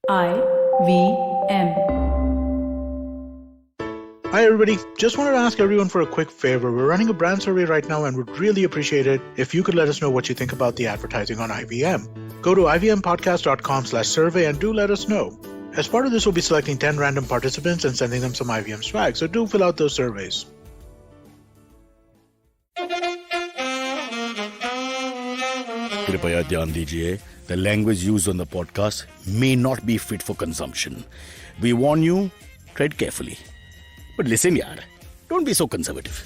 IVM. Hi everybody, just wanted to ask everyone for a quick favor. We're running a brand survey right now and would really appreciate it if you could let us know what you think about the advertising on IVM. Go to ivmpodcast.com/survey and do let us know. As part of this, we'll be selecting 10 random participants and sending them some IVM swag, so do fill out those surveys. कृपया ध्यान दीजिए, the language used on the podcast may not be fit for consumption. We warn you, tread carefully. But listen yaar, don't be so conservative.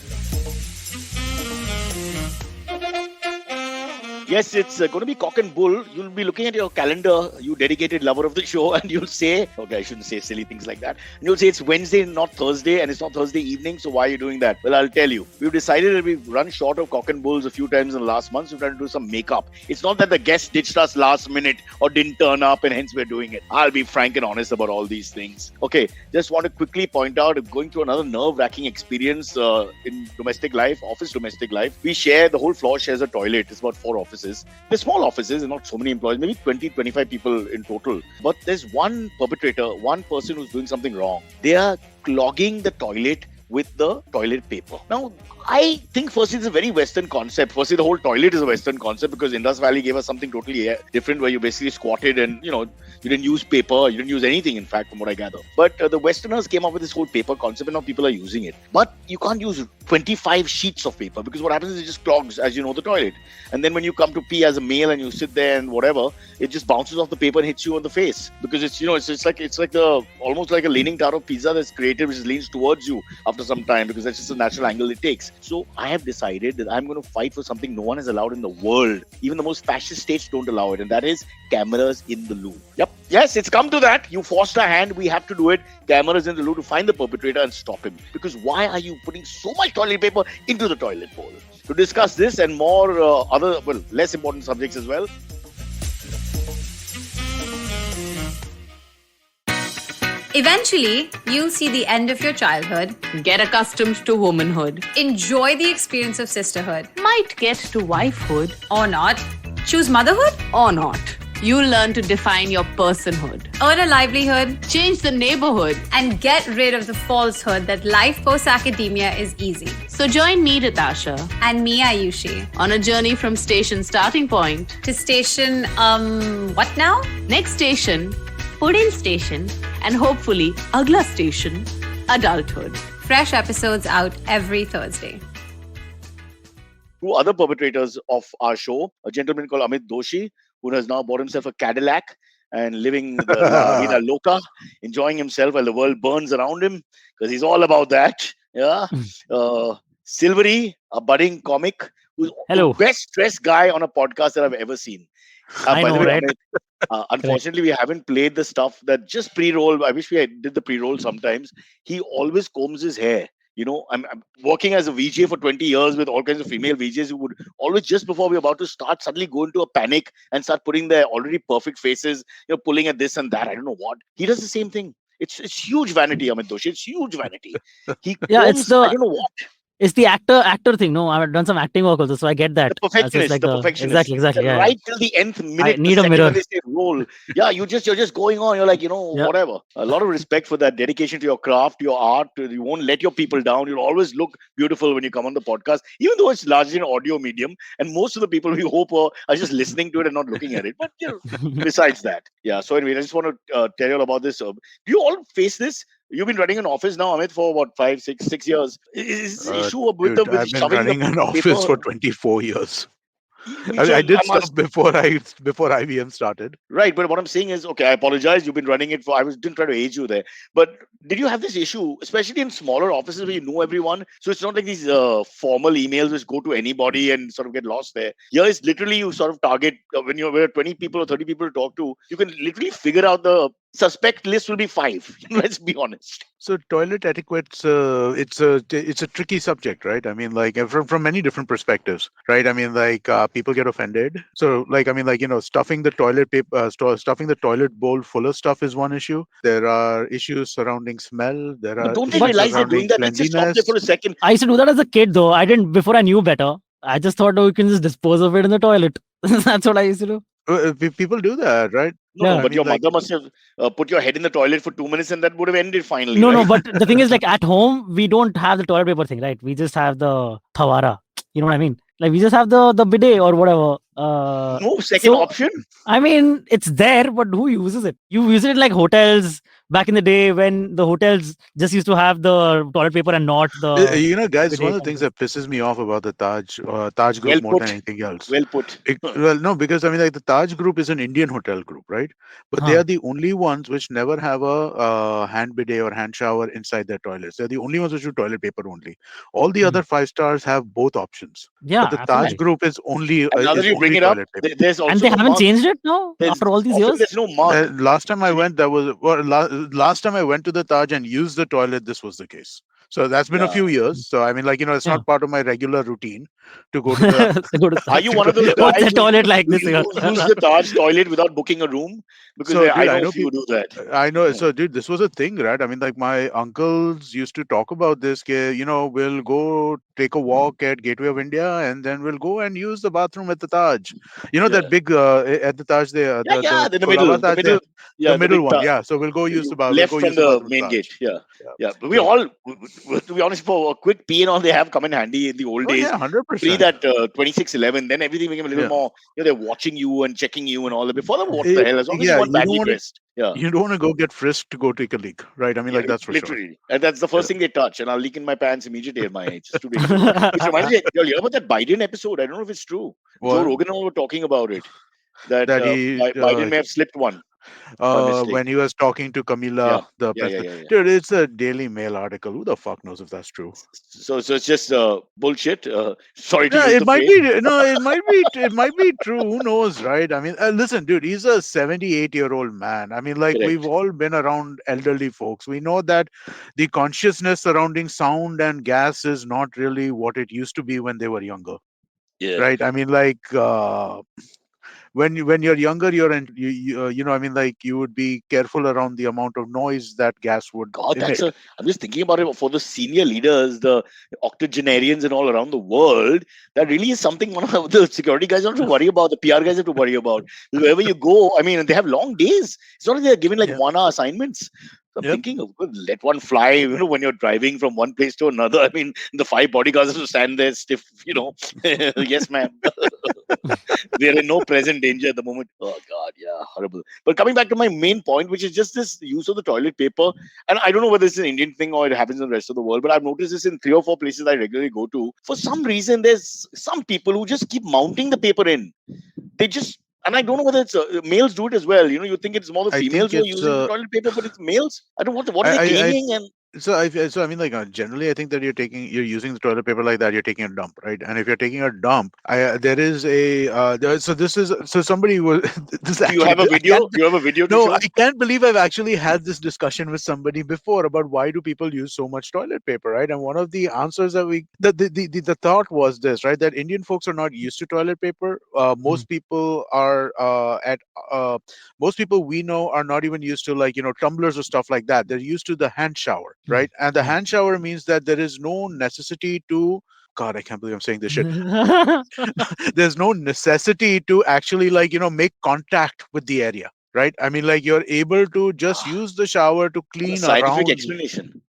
Yes, it's going to be cock and bull. You'll be looking at your calendar, you dedicated lover of the show, and you'll say, okay, I shouldn't say silly things like that. And you'll say it's Wednesday, not Thursday, and it's not Thursday evening, so why are you doing that? Well, I'll tell you. We've decided that we've run short of cock and bulls a few times in the last month, so we're trying to do some makeup. It's not that the guest ditched us last minute or didn't turn up, and hence we're doing it. I'll be frank and honest about all these things. Okay, just want to quickly point out, going through another nerve-wracking experience in domestic life, office domestic life. We share, the whole floor shares a toilet. It's about 4 offices. They're small offices and not so many employees, maybe 20, 25 people in total. But there's one perpetrator, one person who's doing something wrong. They are clogging the toilet with the toilet paper. Now, I think firstly, it's a very Western concept. Firstly, the whole toilet is a Western concept because Indus Valley gave us something totally different where you basically squatted and, you didn't use paper. You didn't use anything, in fact, from what I gather. But the Westerners came up with this whole paper concept and now people are using it. But you can't use 25 sheets of paper because what happens is it just clogs, as you know, the toilet. And then when you come to pee as a male and you sit there and whatever, it just bounces off the paper and hits you on the face because it's almost like a leaning tower of pizza that's created, which leans towards you after some time because that's just the natural angle it takes. So I have decided that I'm going to fight for something no one has allowed in the world. Even the most fascist states don't allow it, and that is cameras in the loo. Yep. Yes, it's come to that. You forced our hand. We have to do it. Cameras in the loo to find the perpetrator and stop him. Because why are you putting so much toilet paper into the toilet bowl? To discuss this and more less important subjects as well. Eventually, you'll see the end of your childhood, Get accustomed to womanhood. enjoy the experience of sisterhood, Might get to wifehood or not, choose motherhood, or not. You'll learn to define your personhood. earn a livelihood, Change the neighborhood. and get rid of the falsehood that life post-academia is easy. So join me, Natasha, And me, Ayushi, on a journey from station starting point. to station, what now? Next station, Pudin station, and hopefully, Agla station, adulthood. Fresh episodes out every Thursday. 2 other perpetrators of our show, a gentleman called Amit Doshi, who has now bought himself a Cadillac and living the La Vida Loca, enjoying himself while the world burns around him, because he's all about that. Yeah. Silverie, a budding comic, who's Hello. the best dressed guy on a podcast that I've ever seen. I By the know, way, right? Amit, unfortunately, we haven't played the stuff that just pre-roll. I wish we did the pre-roll sometimes. He always combs his hair. I'm working as a VJ for 20 years with all kinds of female VJs who would always, just before we're about to start, suddenly go into a panic and start putting their already perfect faces, pulling at this and that. I don't know what. He does the same thing. It's huge vanity, Amit Doshi. It's huge vanity. He Yeah, combs, I don't know what. it's the actor thing. No, I've done some acting work also, so I get that. The perfectionist, Like the perfectionist. Exactly. Yeah, Right till the nth minute, need the a second mirror. when they say roll. Yeah, you're just going on. You're like, Yeah. whatever. A lot of respect for that dedication to your craft, to your art. You won't let your people down. You'll always look beautiful when you come on the podcast, even though it's largely an audio medium. And most of the people we hope are just listening to it and not looking at it. But besides that, yeah. So anyway, I just want to tell you all about this. Do you all face this? You've been running an office now, Amit, for what, 5, 6 years? Is the issue with Dude, I've been running an office for 24 years. I did stuff before IBM started. Right, but what I'm saying is, okay, I apologize. You've been running it for. Didn't try to age you there, but did you have this issue, especially in smaller offices where you know everyone? So it's not like these formal emails which go to anybody and sort of get lost there. Here is literally you sort of target when you're 20 people or 30 people to talk to. You can literally figure out the suspect list will be 5. Let's be honest. So toilet etiquette's it's a tricky subject, right? I mean, like from many different perspectives, right? I mean, like people get offended. So, like, I mean, like, stuffing the toilet paper, stuffing the toilet bowl full of stuff is one issue. There are issues surrounding smell. There But are don't they issues realize they're surrounding doing that? Let's just stop there for a second. I used to do that as a kid, though. I didn't before I knew better. I just thought, oh, you can just dispose of it in the toilet. That's what I used to do. People do that, right? No, Yeah. I but mean, your like, mother must have put your head in the toilet for 2 minutes and that would have ended finally, No, right? but the thing is, like at home, we don't have the toilet paper thing, right? We just have the thawara. You know what I mean? Like we just have the bidet or whatever. No second So option. I mean, it's there, but who uses it? You use it like hotels back in the day when the hotels just used to have the toilet paper and not the guys, it's one bidet of the kind of things thing. that pisses me off about the Taj Well Group more than put. anything else. Well put. Well, no, because I mean, like the Taj Group is an Indian hotel group, right? But they Huh. are the only ones which never have a hand bidet or hand shower inside their toilets. They're the only ones which do toilet paper only. All the Hmm. other five stars have both options, Yeah, but the Taj absolutely. Group And now that you bring it up, toilet paper. there's And also they no haven't mug. changed it now There's after all these often years. there's no mug. Last time I So you, went, last time I went to the Taj and used the toilet. This was the case. So that's been a yeah. few years. So I mean, like it's Yeah. not part of my regular routine to go to the. To go to Are Taj. you one of those What's guys the toilet like this year? who use the Taj toilet without booking a room? Because So, dude, I I know a know few people. do that. I know. So, dude, this was a thing, right? I mean, like my uncles used to talk about this. We'll go take a walk at Gateway of India, and then we'll go and use the bathroom at the Taj. You know that Yeah. big at the Taj there, Yeah, yeah, the in the Colaba middle, Taj there, the yeah, the middle big one. Yeah. So we'll go use left from the the bathroom main at Taj. gate. Yeah, Yeah. yeah. But we So, all, to be honest, for a quick pee and all, they have come in handy in the old oh days. yeah, hundred Pre percent. that 2611, then everything became a little Yeah. more. They're watching you and checking you and all that. Before that, what Eh, the hell? As long as you yeah. weren't badly dressed. Yeah. You don't want to go get frisked to go take a leak, right? I mean, Yeah, like that's for sure. literally. And that's the Yeah. first thing they touch. And I'll leak in my pants immediately at my age. It's too dangerous. Which reminds me, you hear about that Biden episode? I don't know if it's true. Joe What Rogan and all were talking about it. That that he Biden may have slipped one by mistake. when he was talking to Yeah. Camilla, the Yeah, yeah, president. yeah, yeah. Dude, it's a Daily Mail article. Who the fuck knows if that's true? So it's just bullshit. Sorry to No, use it the might phrase. be. No, it might be true. Who knows, right? I mean, listen, dude, he's a 78-year-old man. I mean, like we've Correct. all been around elderly folks. We know that the consciousness surrounding sound and gas is not really what it used to be when they were younger, Yeah. right? I mean, like when you're younger, I mean, like you would be careful around the amount of noise that gas would God, emit. I'm just thinking about it for the senior leaders, the octogenarians and all around the world. That really is something one of the security guys don't have to worry about, the PR guys have to worry about. Wherever you go, I mean, they have long days. It's not like they're given like Yeah. 1 hour assignments. So I'm Yep. thinking of good, let one fly, when you're driving from one place to another. I mean, the 5 bodyguards have to stand there stiff, yes, ma'am. We are in no present danger at the moment. Oh God, yeah, horrible. But coming back to my main point, which is just this use of the toilet paper, and I don't know whether it's an Indian thing or it happens in the rest of the world, but I've noticed this in 3 or 4 places I regularly go to. For some reason, there's some people who just keep mounting the paper in. They just, and I don't know whether it's males do it as well. You think it's more the I females think who are it's using the toilet paper, but it's males. I don't know what are they I cleaning and so I mean, like generally I think that you're using the toilet paper like that, you're taking a dump, right? And if you're taking a dump, there is a so this is so somebody was this do you actually have a I video? can't Do you have a video to no, I show? can't believe I've actually had this discussion with somebody before about why do people use so much toilet paper, right? And one of the answers that the thought was this, right? That Indian folks are not used to toilet paper. Hmm. Most people are at most people we know are not even used to, like, tumblers or stuff like that. They're used to the hand shower, Hmm. right? And the Hmm. hand shower means that there is no necessity to, God, I can't believe I'm saying this shit. There's no necessity to actually, like, make contact with the area, right? I mean, like, you're able to just Ah, use the shower to what a clean scientific around. explanation.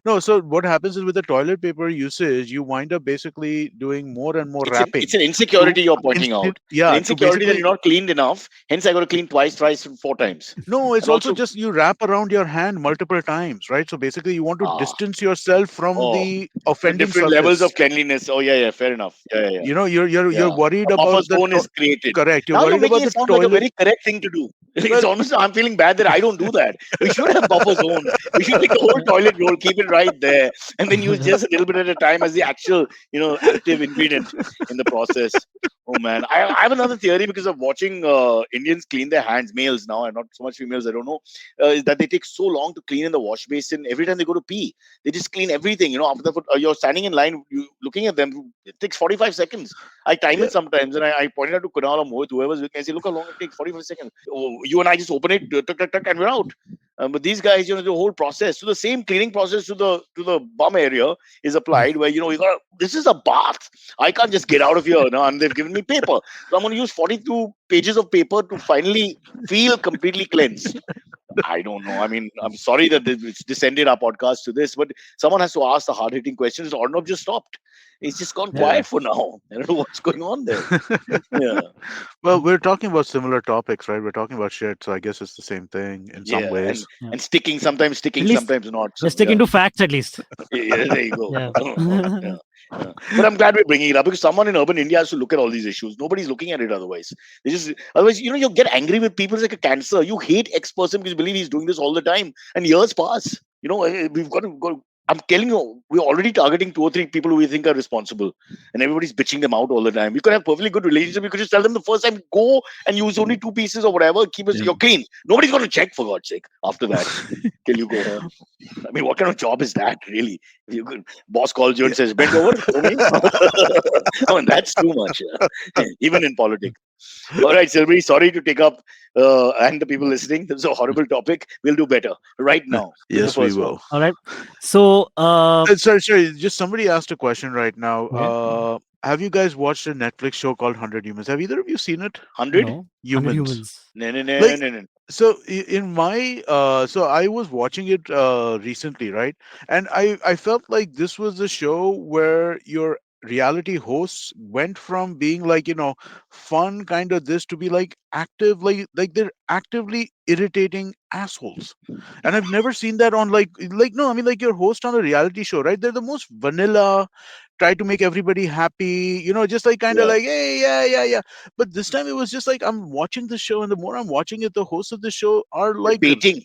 No, so what happens is with the toilet paper usage, you wind up basically doing more and more It's wrapping an to insecurity you're pointing out. An yeah, to insecurity that basically. you're not cleaned enough. Hence, I got to clean twice, thrice, 4 times. No, it's And also also, just you wrap around your hand multiple times, right? So basically, you want to ah, distance yourself from oh, the the offending different levels surface. of cleanliness. Oh, yeah, yeah, fair enough. Yeah, yeah, yeah. You're Yeah. worried A buffer about the zone is created. correct. You're Now you're worried making about it the sound like a toilet. very correct thing to do. It's Well, honestly, I'm feeling bad that I don't do that. We should have buffer zones. We should take the whole toilet roll, keep it right there, and then use just a little bit at a time as the actual, active ingredient in the process. Oh man, I have another theory because of watching Indians clean their hands, males now, and not so much females. I don't know, is that they take so long to clean in the wash basin every time they go to pee. They just clean everything. After the you're standing in line, you looking at them. It takes 45 seconds. I time yeah, it sometimes, and I pointed out to Kunal or Mohit, whoever's looking. I say, look how long it takes. 45 seconds. Oh, you and I just open it, tuck, tuck, tuck, and we're out. But these guys, the whole process, so the same cleaning process to the bum area is applied. Where you got this is a bath. I can't just get out of here now, and they've given me paper, so I'm going to use 42 pages of paper to finally feel completely cleansed. I don't know. I mean, I'm sorry that it's descended our podcast to this, but someone has to ask the hard hitting questions. Ornab just stopped. It's just gone Yeah. quiet for now. I don't know what's going on there. Yeah, Well, we're talking about similar topics, right? We're talking about shit, so I guess it's the same thing in some yeah, and ways. Yeah. and sometimes At sticking, least sometimes not. we're So sticking yeah. to facts at least. Yeah, there you go. Yeah. Yeah, yeah. But I'm glad we're bringing it up because someone in urban India has to look at all these issues. Nobody's looking at it otherwise. They just otherwise, you get angry with people. It's like a cancer. You hate X person because you believe he's doing this all the time, and years pass. We've got to go. I'm telling you, we're already targeting 2 or 3 people who we think are responsible, and everybody's bitching them out all the time. You could have perfectly good relationship. You could just tell them the first time, go and use only 2 pieces or whatever. Keep it. Yeah. You're clean. Nobody's going to check for God's sake after that. Till you go home. I mean, what kind of job is that, really? If you could, boss calls you and says, "Bend over for me." I mean, that's too much, even in politics. All right, Silverie, sorry to take up and the people listening. This is a horrible topic. We'll do better right now with the Yes, we first one. will. All right. So, Sorry. Just somebody asked a question right now. okay. Have you guys watched a Netflix show called 100 Humans? Have either of you seen it? 100? No, 100 Humans. humans. No, no, no, Like, no, no. so in my so I was watching it recently, right? And I felt like this was a show where your reality hosts went from being like, fun kind of this to be like active, like they're actively irritating assholes. And I've never seen that on like no, I mean, like your host on a reality show, right? They're the most vanilla, try to make everybody happy, just like kind of Yeah. like, hey, yeah, yeah, yeah. But this time it was just like I'm watching the show, and the more I'm watching it, the hosts of the show are They're like, baiting.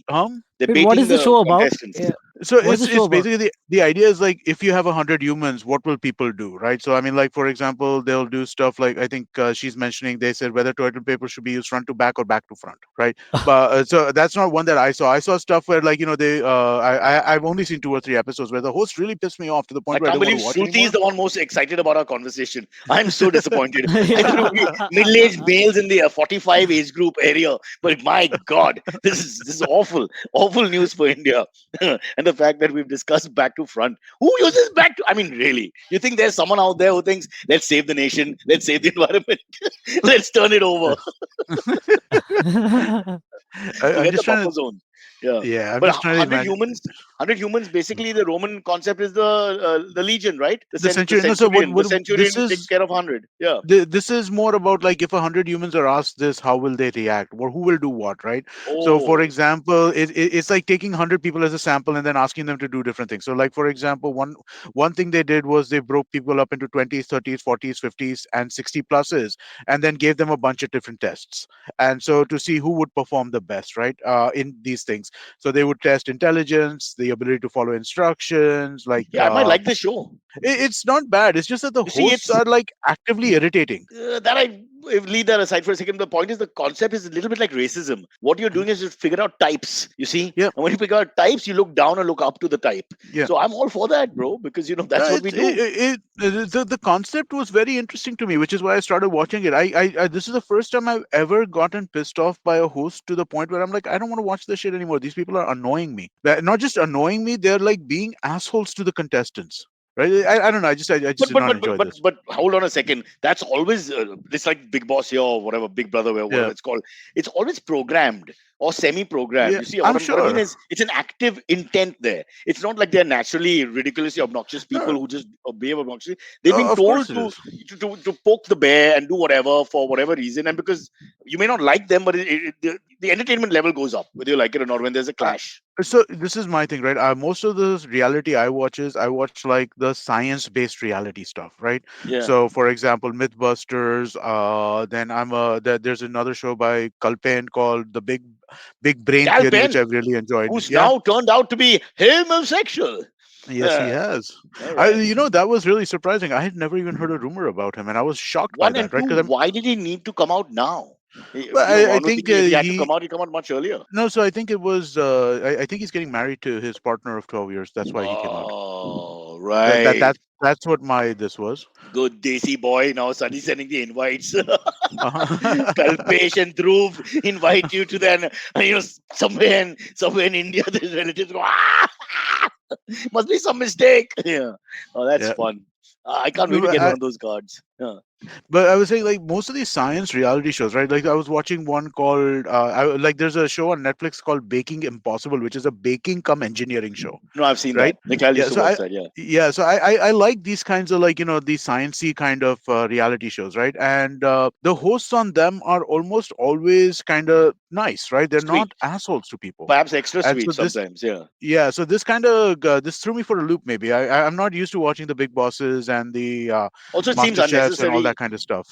They're Wait, what baiting is the the show about? contestants. so What is it's the show it's about? basically the idea is like, if you have 100 humans, what will people do, right? So I mean, like, for example, they'll do stuff like, I think she's mentioning, they said whether toilet paper should be used front to back or back to front, right? But so that's not one that I saw stuff where, like, they I've only seen 2 or 3 episodes where the host really pissed me off to the I point where I can't don't want believe to watch Shruti is anymore. the one most excited about our conversation. I'm so disappointed. I thought it would be Yeah. middle-aged males in the 45 age group area, but my God, this is awful, awful news for India. And the fact that we've discussed back to front. Who uses back to? I mean, really? You think there's someone out there who thinks, let's save the nation, let's save the environment, let's turn it over to I'm get the just trying buffer to, zone? Yeah. yeah, I'm But just trying to 100 imagine humans, 100 humans, basically the Roman concept is the legion, right? The, the the century. No, so centurion. The this centurion takes is care of 100. Yeah. this is more about, like, if 100 humans are asked this, how will they react, or who will do what, right? So for Oh, example, it's like taking 100 people as a sample and then asking them to do different things. So, like, for example, one thing they did was they broke people up into 20s, 30s, 40s, 50s, and 60 pluses, and then gave them a bunch of different tests, and so to see who would perform the best, right, in these things. So they would test intelligence, the ability to follow instructions, like, yeah. I might like this show. it's not bad. It's just that the You see, hosts it's are like actively irritating. that I leave that aside for a second. The point is the concept is a little bit like racism. What you're doing is just figure out types. You see, Yeah, and when you figure out types, you look down and look up to the type. yeah. So I'm all for that, bro, because No, that's what we do. the concept was very interesting to me, which is why I started watching it. This is the first time I've ever gotten pissed off by a host to the point where I'm like, I don't want to watch this shit anymore. These people are annoying me. Not just annoying me, they're like being assholes to the contestants. Right? I don't know. I just But did but not but but enjoy but this. but hold on a second. That's always it's like Big Boss here or whatever, Big Brother or whatever Yeah, it's called. It's always programmed or semi-programmed. yeah. You see, I'm what I mean sure. is it's an active intent there. It's not like they're naturally ridiculously obnoxious people No, who just behave obnoxiously. They've been of told course it to, is. to poke the bear and do whatever for whatever reason, and because you may not like them, but the entertainment level goes up whether you like it or not when there's a clash. So this is my thing, right? Most of the reality I watch like the science-based reality stuff, right? Yeah, So, for example, MythBusters. Then there's another show by Kalpen called the Big Brain Cal Theory, which Penn, I've really enjoyed. who's Yeah, now turned out to be homosexual. yes, he Uh, has. all right. That was really surprising. I had never even heard a rumor about him, and I was shocked by One that, and right? two, Because why did he need to come out now? well, I One was think thinking if he had to he come out, he come out much earlier. no. So I think it was. I think he's getting married to his partner of 12 years. That's why he came out. Oh, That right. That's what my this was. Good Desi boy. Now suddenly sending the invites. Uh-huh. Kalpesh and Dhruv invite you to then somewhere in India. There's relatives go, must be some mistake. Yeah. Oh, that's Yeah. fun. I can't No, wait to get one of those cards. Yeah. but I was saying, like, most of these science reality shows, right? Like, I was watching one called like, there's a show on Netflix called Baking Impossible, which is a baking come engineering show, No, I've seen right? that. Mikhail Yeah. used to So watch that. Yeah. I like these kinds of, like, these sciencey kind of reality shows, right? And the hosts on them are almost always kind of nice, right? They're Sweet. not assholes to people. Perhaps extra And so sweet this sometimes. Yeah. yeah, so this kind of this threw me for a loop. Maybe I'm not used to watching the Big Bosses and the Also, it seems Master Chefs and all unnecessary. that kind of stuff.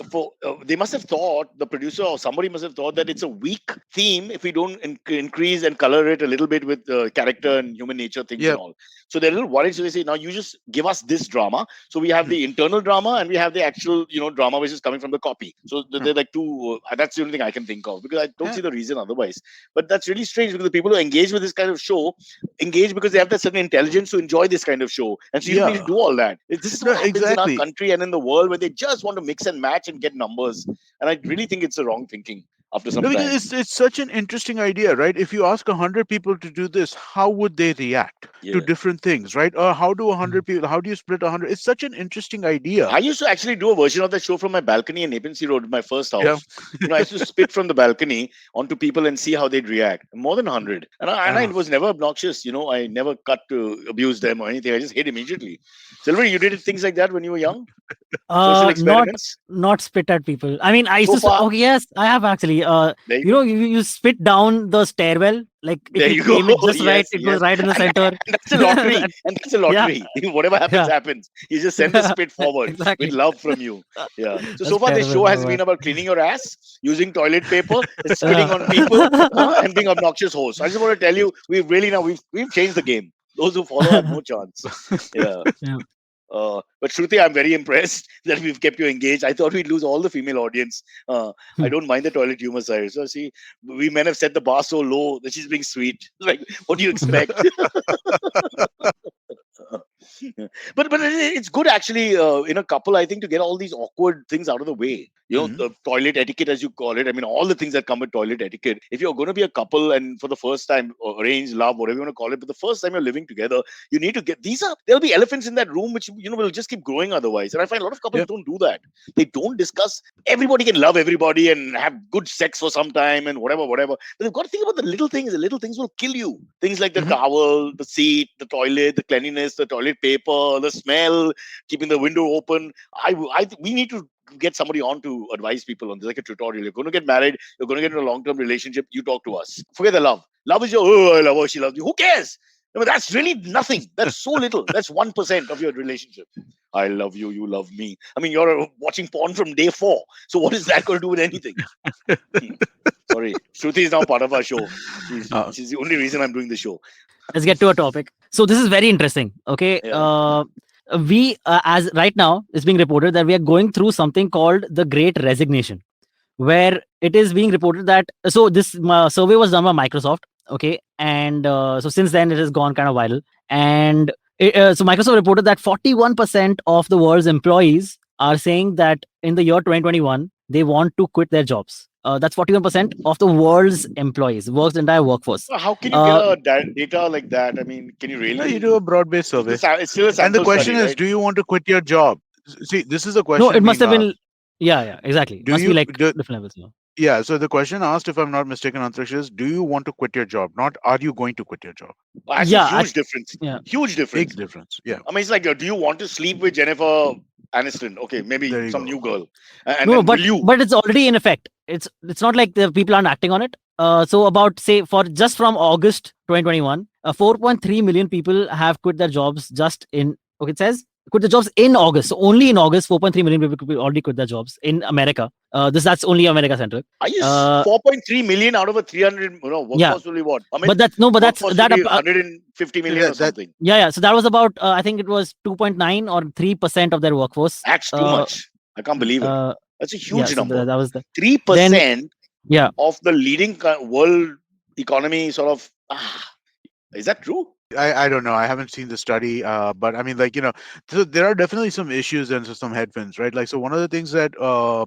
They must have thought, the producer or somebody must have thought, that it's a weak theme if we don't increase and color it a little bit with character and human nature things Yeah. and all. So they're a little worried. So they say, now you just give us this drama. So we have Hmm. the internal drama and we have the actual, drama which is coming from the copy. So Hmm. they're like two. That's the only thing I can think of, because I don't Yeah. see the reason otherwise. But that's really strange, because the people who engage with this kind of show engage because they have that certain intelligence to enjoy this kind of show. And so you don't need to Yeah. do all that. This is No, what happens in our exactly. country and in the world, where they just want to mix and match and get numbers. And I really think it's the wrong thinking after some No, because time. it's such an interesting idea, right? If you ask 100 people to do this, how would they react to Yeah. different things, right? Or how do 100 people? How do you split 100? It's such an interesting idea. I used to actually do a version of that show from my balcony in Apency Road, my first Yeah. house. I used to spit from the balcony onto people and see how they'd react. More than 100. And I Uh, was never obnoxious. I never cut to abuse them or anything. I just hit immediately. Silver, you did things like that when you were young? Social Not experiments? not spit at people. I mean, I used So to. far, Okay, yes, I have actually. there you go. You spit down the stairwell. Like if There you you go. aim it just right, Yes, it goes yes. right in the And, center. and that's a lottery. And that's a Yeah, lottery. Whatever happens, yeah, happens. You just send the spit forward with exactly. love from you. Yeah. So That's far, this terrible. show Oh, has man. been about cleaning your ass, using toilet paper, spitting on people, Yeah. and being obnoxious hosts. I just want to tell you, we've changed the game. Those who follow have no chance. Yeah. Yeah. But Shruti, I'm very impressed that we've kept you engaged. I thought we'd lose all the female audience. I don't mind the toilet humor side. So see, we men have set the bar so low that she's being sweet. Like, what do you expect? Yeah. But it's good actually, in a couple, I think, to get all these awkward things out of the way. Mhm. The toilet etiquette, as you call it. I mean, all the things that come with toilet etiquette. If you're going to be a couple and for the first time, or arranged love, whatever you want to call it, but the first time you're living together, you need to get there'll be elephants in that room which will just keep growing otherwise. And I find a lot of couples Yeah. don't do that. They don't discuss. Everybody can love everybody and have good sex for some time and whatever. But they've got to think about the little things. The little things will kill you. Things like the Mhm. towel, the seat, the toilet, the cleanliness, the toilet paper, the smell, keeping the window open. We need to get somebody on to advise people on this, like a tutorial. You're going to get married. You're going to get in a long-term relationship. You talk to us. Forget the love. Love is I love her. She loves you. Who cares? I mean, that's really nothing. That's so little. That's 1% of your relationship. I love you. You love me. I mean, you're watching porn from day 4. So what is that going to do with anything? Sorry, Shruti is now part of our show. Uh, She's the only reason I'm doing the show. Let's get to a topic. So this is very interesting. Okay. Yeah. We as right now it's being reported that we are going through something called the Great Resignation, where it is being reported that this survey was done by Microsoft. Okay, and so since then it has gone kind of viral, and so Microsoft reported that 41% of the world's employees are saying that in the year 2021 they want to quit their jobs. That's 41% of the world's employees, world's entire workforce. How can you get a data like that? I mean, can you no, you really? do a broad-based survey, It's still a and the sample question study, is, right? do you want to quit your job? See, this is a No, question it must being have been. asked. Yeah, exactly. Do Must be you like do, different levels. Yeah. Yeah, so the question asked, if I'm not mistaken, Antrish, is, do you want to quit your job? Not, are you going to quit your job? That's a Yeah, huge difference. yeah. Huge difference. Big difference. Yeah, I mean, it's like, do you want to sleep with Jennifer Aniston? Okay, maybe there you some go. new girl. And No, then will you? but it's already in effect. It's not like the people aren't acting on it. So about say for just from August 2021, 4.3 million people have quit their jobs just in. Okay, it says quit the jobs in August. So only in August, 4.3 million people already quit their jobs in America. That's only America centric. Are you Uh, 4.3 million out of a 300? Yeah. Workforce will be what? I mean, But that's workforce will be 150 million or That- something. yeah. So that was about I think it was 2.9 or 3% of their workforce. That's too much. I can't believe it. That's a huge so number. that was the 3% yeah. of the leading world economy sort of. Is that true? I don't know. I haven't seen the study, but I mean, like, so there are definitely some issues and some headwinds, right? Like, so one of the things that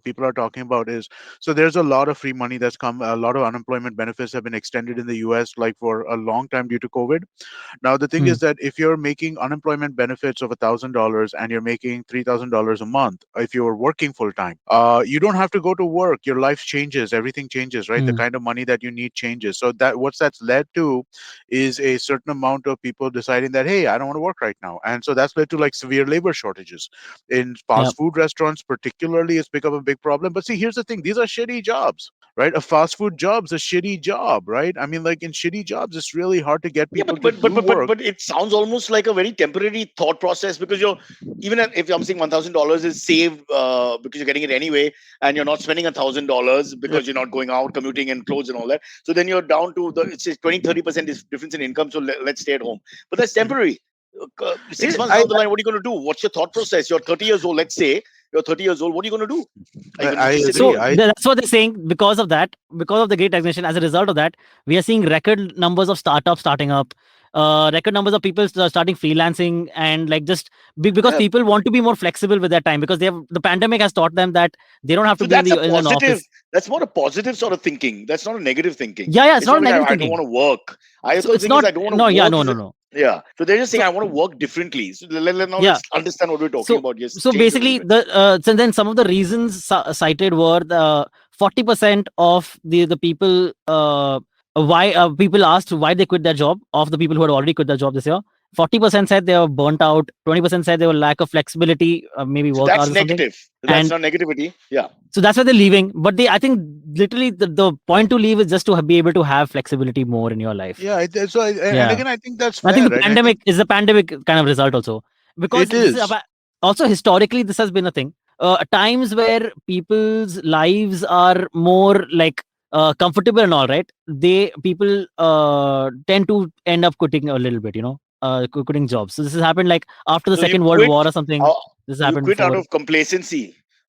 people are talking about is, so there's a lot of free money that's come, a lot of unemployment benefits have been extended in the US, like for a long time due to COVID. Now, the thing Hmm. is that if you're making unemployment benefits of $1,000 and you're making $3,000 a month, if you're working full time, you don't have to go to work. Your life changes, everything changes, right? The Hmm. kind of money that you need changes. So that what's that's led to is a certain amount of people deciding that, hey, I don't want to work right now, and so that's led to like severe labor shortages in Yeah. fast food restaurants, particularly. It's become a big problem. But see, here's the thing: these are shitty jobs, right? A fast food job's a shitty job, right? I mean, like in shitty jobs, it's really hard to get Yeah, people to do work. but it sounds almost like a very temporary thought process because you're even if I'm saying $1,000 is saved because you're getting it anyway, and you're not spending $1,000 Yeah. because you're not going out, commuting, and clothes and all that. So then you're down to the it's 20-30% is difference in income. So let's stay at home, but that's Mhm. temporary. 6 months I, down the line, what are you going to do? What's your thought process? You're 30 years old. Let's say you're 30 years old. What are you going to do? Are you going I to just sit agree. So home? I that's what they're saying. Because of that, because of the Great Resignation, as a result of that, we are seeing record numbers of startups starting up, record numbers of people starting freelancing, and like just because yeah, people want to be more flexible with their time because they have the pandemic has taught them that they don't have to So be in that's a the in an positive. office. That's more a positive sort of thinking. That's not a negative thinking. Yeah, yeah, it's It's not not like negative I don't thinking. want to work. I So thought the it's thing is not I don't want to no, yeah, work. no, Is no, it? no. Yeah. So they're just saying So I want to work differently. So now yeah, let's understand what we're talking so about. Just so change a little basically bit. so then some of the reasons cited were the 40% of the people why people asked why they quit their job of the people who had already quit their job this year. 40% said they were burnt out, 20% said they were lack of flexibility, maybe So work that's hours or something. negative. That's And not negativity. Yeah. so that's why they're leaving, but they I think literally the point to leave is just to be able to have flexibility more in your life. yeah. And Yeah, again, I think that's I think fair, the right? I pandemic think is a pandemic kind of result also because it this is is. about also historically this has been a thing. Times where people's lives are more like comfortable and all right. They people tend to end up quitting a little bit, quitting jobs. So this has happened like after the So you Second World quit. War or something. Uh, This you happened quit out before. of complacency,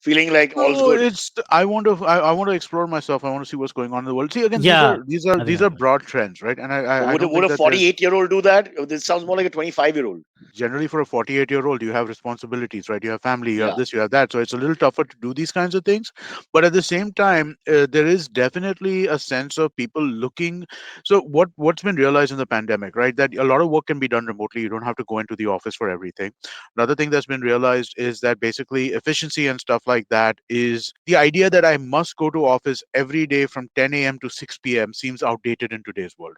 feeling like all's No, good. it's I want to explore myself. I want to see what's going on in the world. See, again, these Yeah, are these are I think these that's are right. broad trends, right? And I Would don't would think a that there's 48-year-old do that? This sounds more like a 25-year-old. generally for a 48-year-old, you have responsibilities, right? You have family, you have Yeah. this, you have that. So it's a little tougher to do these kinds of things. But at the same time, there is definitely a sense of people looking. So what's been realized in the pandemic, right? That a lot of work can be done remotely. You don't have to go into the office for everything. Another thing that's been realized is that basically efficiency and stuff like that is the idea that I must go to office every day from 10 a.m. to 6 p.m. seems outdated in today's world.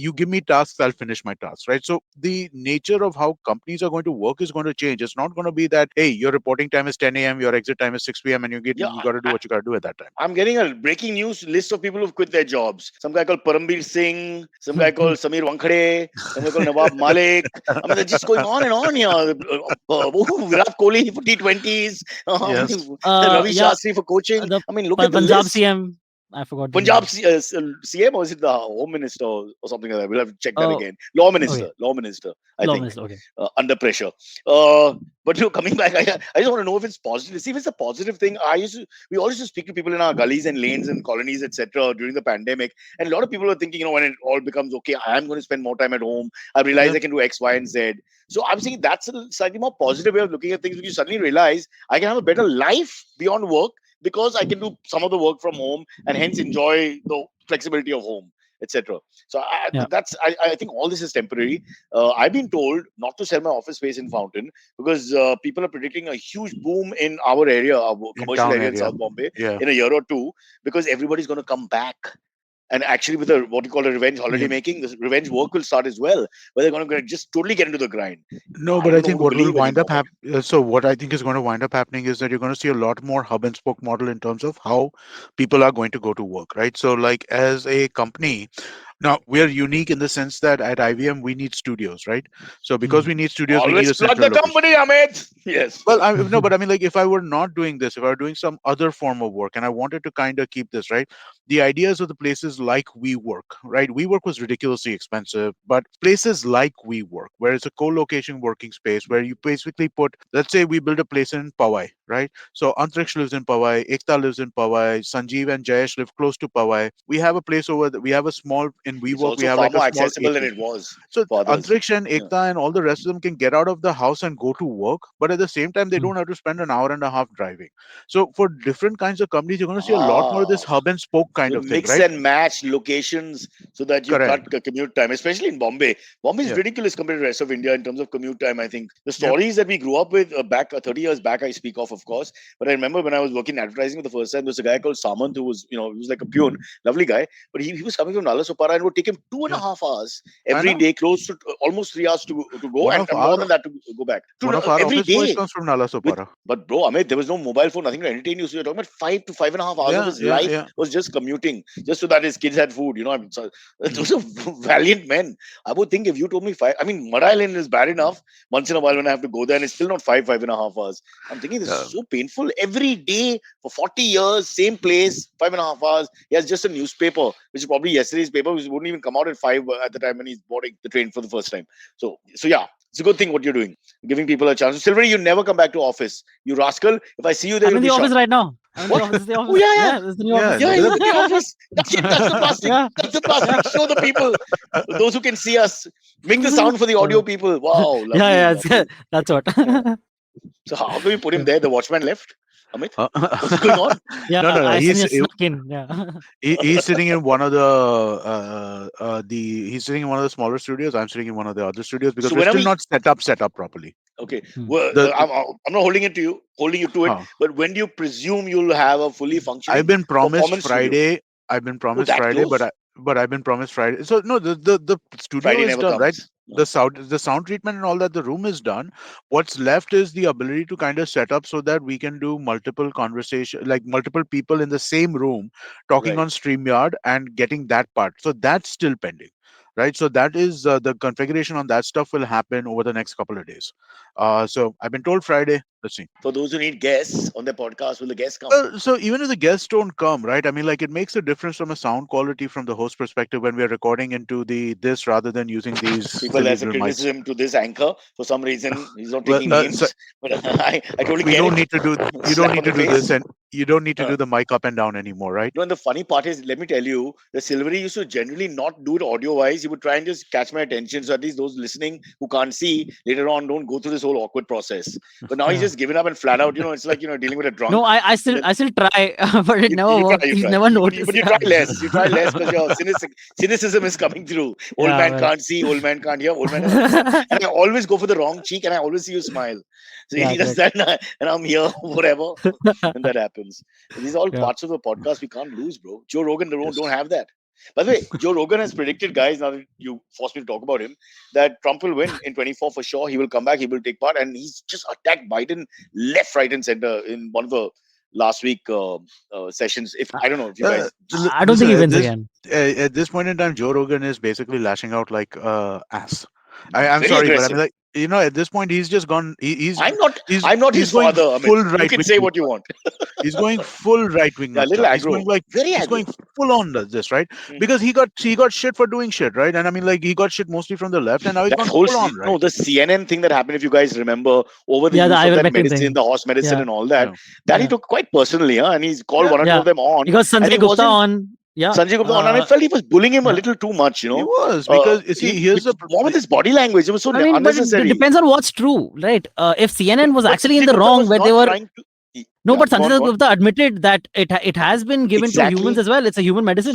You give me tasks, I'll finish my tasks, right? So the nature of how companies are going to work is going to change. It's not going to be that, hey, your reporting time is 10 a.m., your exit time is 6 p.m., and Yeah. you got to do what you got to do at that time. I'm getting a breaking news list of people who've quit their jobs. Some guy called Parambir Singh, some guy called Samir Wankhede, some guy called Nawab Malik. I mean, they're just going on and on here. Virat Kohli for T20s. I Yes. mean, Ravi Yeah, Shastri for coaching. the I mean, look at the Punjab list. CM. I forgot the Punjab name. CM, or is it the Home Minister or something like that? We'll have to check that Oh, again. Law okay. Minister. Law Minister, I Law think. Minister. Okay. Under pressure. Uh, but coming back, I just want to know if it's positive. See if it's a positive thing. We all used to speak to people in our gullies and lanes and colonies, etc. during the pandemic, and a lot of people are thinking, when it all becomes okay, I am going to spend more time at home. I realize Yeah. I can do X, Y, and Z. So I'm saying that's a slightly more positive way of looking at things, because you suddenly realize I can have a better life beyond work because I can do some of the work from home and hence enjoy the flexibility of home, etc. So Yeah. I think all this is temporary. I've been told not to sell my office space in Fountain because people are predicting a huge boom in our area, our In commercial town area in area. South Bombay, Yeah. in a year or two, because everybody's going to come back. And actually, with a what you call a revenge holiday Yeah. making, this revenge work will start as well, where they're going to just totally get into the grind. No, I but I don't know think who to what will believe wind up anymore. But happening. So what I think is going to wind up happening is that you're going to see a lot more hub and spoke model in terms of how people are going to go to work, right? So like as a company, now we are unique in the sense that at IVM we need studios, right? So because Mm. we need studios, we need always a plug central the location. company, Amit. Yes. Well, no, but I mean, like, if I were not doing this, if I were doing some other form of work, and I wanted to kind of keep this, right? The ideas of the places like WeWork, right? WeWork was ridiculously expensive, but places like WeWork, where it's a co-location working space, where you basically put, let's say, we build a place in Powai, right? So Antriksh lives in Powai, Ekta lives in Powai, Sanjeev and Jayesh live close to Powai. We have a place over there. We have a small in It's WeWork. We also have far like a more small accessible than AP. it was So for others. Antriksh and Yeah. Ekta and all the rest of them can get out of the house and go to work, but at the same time, they Hmm. don't have to spend an hour and a half driving. So for different kinds of companies, you're going to see a lot more of Ah, this hub and spoke kind you of thing, mix right? and match locations so that you cut Correct. commute time, especially in Bombay. Bombay is Yeah. ridiculous compared to the rest of India in terms of commute time. I think the Yep. stories that we grew up with back 30 years back, I speak of course. But I remember when I was working in advertising for the first time, there was a guy called Samant who was, he was like a peon, lovely guy. But he was coming from Nalasopara and it would take him two and a Yeah. half hours I every know. day, close to almost 3 hours to go, One and, of and more our than that to go back. one of our Every office boys day. comes from Nalasopara. But bro, Amit, there was no mobile phone, nothing to entertain you. So you're talking about 5 to 5.5 hours of Yeah, his yeah, life yeah. was just commuting, just so that his kids had food. I mean, so, those are valiant men. I would think if you told me five, I mean, Mud Island is bad enough once in a while when I have to go there, and it's still not 5.5 hours. I'm thinking this Yeah. is so painful. Every day for 40 years, same place, 5.5 hours. He has just a newspaper, which is probably yesterday's paper, which wouldn't even come out at 5 at the time when he's boarding the train for the first time. So yeah, it's a good thing what you're doing, giving people a chance. Silvery, you never come back to office. You rascal. If I see you there, I'm you'll in the be office shot. right now. I'm in the What? office. This is the Oh, office. yeah, yeah. Yeah, this is the new Yeah. office. Yeah, Look he's at in the office. Touch it. Touch the plastic. Yeah. Touch the plastic. Show the people. Those who can see us. Make the Uh, sound for the audio people. Wow. yeah, Lovely. yeah, Lovely. that's what. Yeah. So how can we put him there? The watchman left. Amit, Uh, what's going on? Yeah, no, no, no. I snuck in. Yeah. He's sitting in one of the he's sitting in one of the smaller studios. I'm sitting in one of the other studios because So we're when are still we? not set up properly. Okay. Hmm. Well, The I'm not holding you to it. huh. But when do you presume you'll have a fully I've functioning been promised performance studio? Friday. I've been Oh, promised that Friday, close. but I've been promised Friday. So no, the studio Friday is never done, right? comes. No. The sound treatment and all that. The room is done. What's left is the ability to kind of set up so that we can do multiple conversation, like multiple people in the same room talking Right. on StreamYard and getting that part. So that's still pending, right? So that is the configuration on that stuff will happen over the next couple of days. So I've been told Friday. Let's see. For those who need guests on their podcast, will the guests come? Well, so even if the guests don't come, right? I mean, like it makes a difference from a sound quality from the host perspective when we're recording into the this rather than using these People, silly there's a little mics. criticism to this anchor for some reason. He's not Well, taking so names, but I totally we get don't it. need to do. You don't Slap need on the to do face. this, and you don't need to Uh, do the mic up and down anymore, right? no, and the funny part is, let me tell you, the Silvery used to generally not do it audio wise. He would try and just catch my attention, so at least those listening who can't see later on don't go through this whole awkward process. But now he's Yeah. just given up and flat out. It's like dealing with a No, drunk. I And still then I still try, but it never you try, works. you He's try, never but noticed. you Yeah. try less. You try less because your cynicism is coming through. Old Yeah. man Well. can't see, old man can't hear, old man. And I always go for the wrong cheek, and I always see you smile. So Yeah. he does Correct. that, and I'm here, whatever, and that happens. These are all Yeah. parts of the podcast we can't lose, bro. Joe Rogan don't Yes. have that. By the way, Joe Rogan has predicted, guys. Now that you forced me to talk about him, that Trump will win in 24 for sure. He will come back. He will take part, and he's just attacked Biden left, right, and center in one of the last week sessions. If I don't know if you guys just I don't Listen, think he wins again. at this point in time, Joe Rogan is basically lashing out like ass. I'm very sorry, but I mean, aggressive. like at this point, he's just gone. I'm not. He's I'm not he's his going father, Amit. full You right can wing. say what you want. He's going full right wing Yeah, a nut little job. He's going aggro. like Very he's aggro. going full on this, right? Mhm. Because he got shit for doing shit, right? And I mean, like he got shit mostly from the left, and now he's That gone whole full on right. no, the CNN thing that happened, if you guys remember, over the Yeah, the use of that ivermectin medicine, thing. the horse medicine, Yeah. and all that, Yeah, that he Yeah. took quite personally, huh? And he's called yeah, one or two Yeah. of them on, Because and he Sanjay Gupta wasn't on. Yeah. Sanjay Gupta on, and I felt he was bullying him a Yeah. little too much, he was because you see, here's more with his body language. It was so I mean, but it unnecessary. depends on what's true, right? If CNN was But actually in Sanjay the Gupta wrong, was where they not were trying to. no, Yeah, but go on, Sanjay go on. Gupta admitted that it has been given to humans Exactly. as well. It's a human medicine.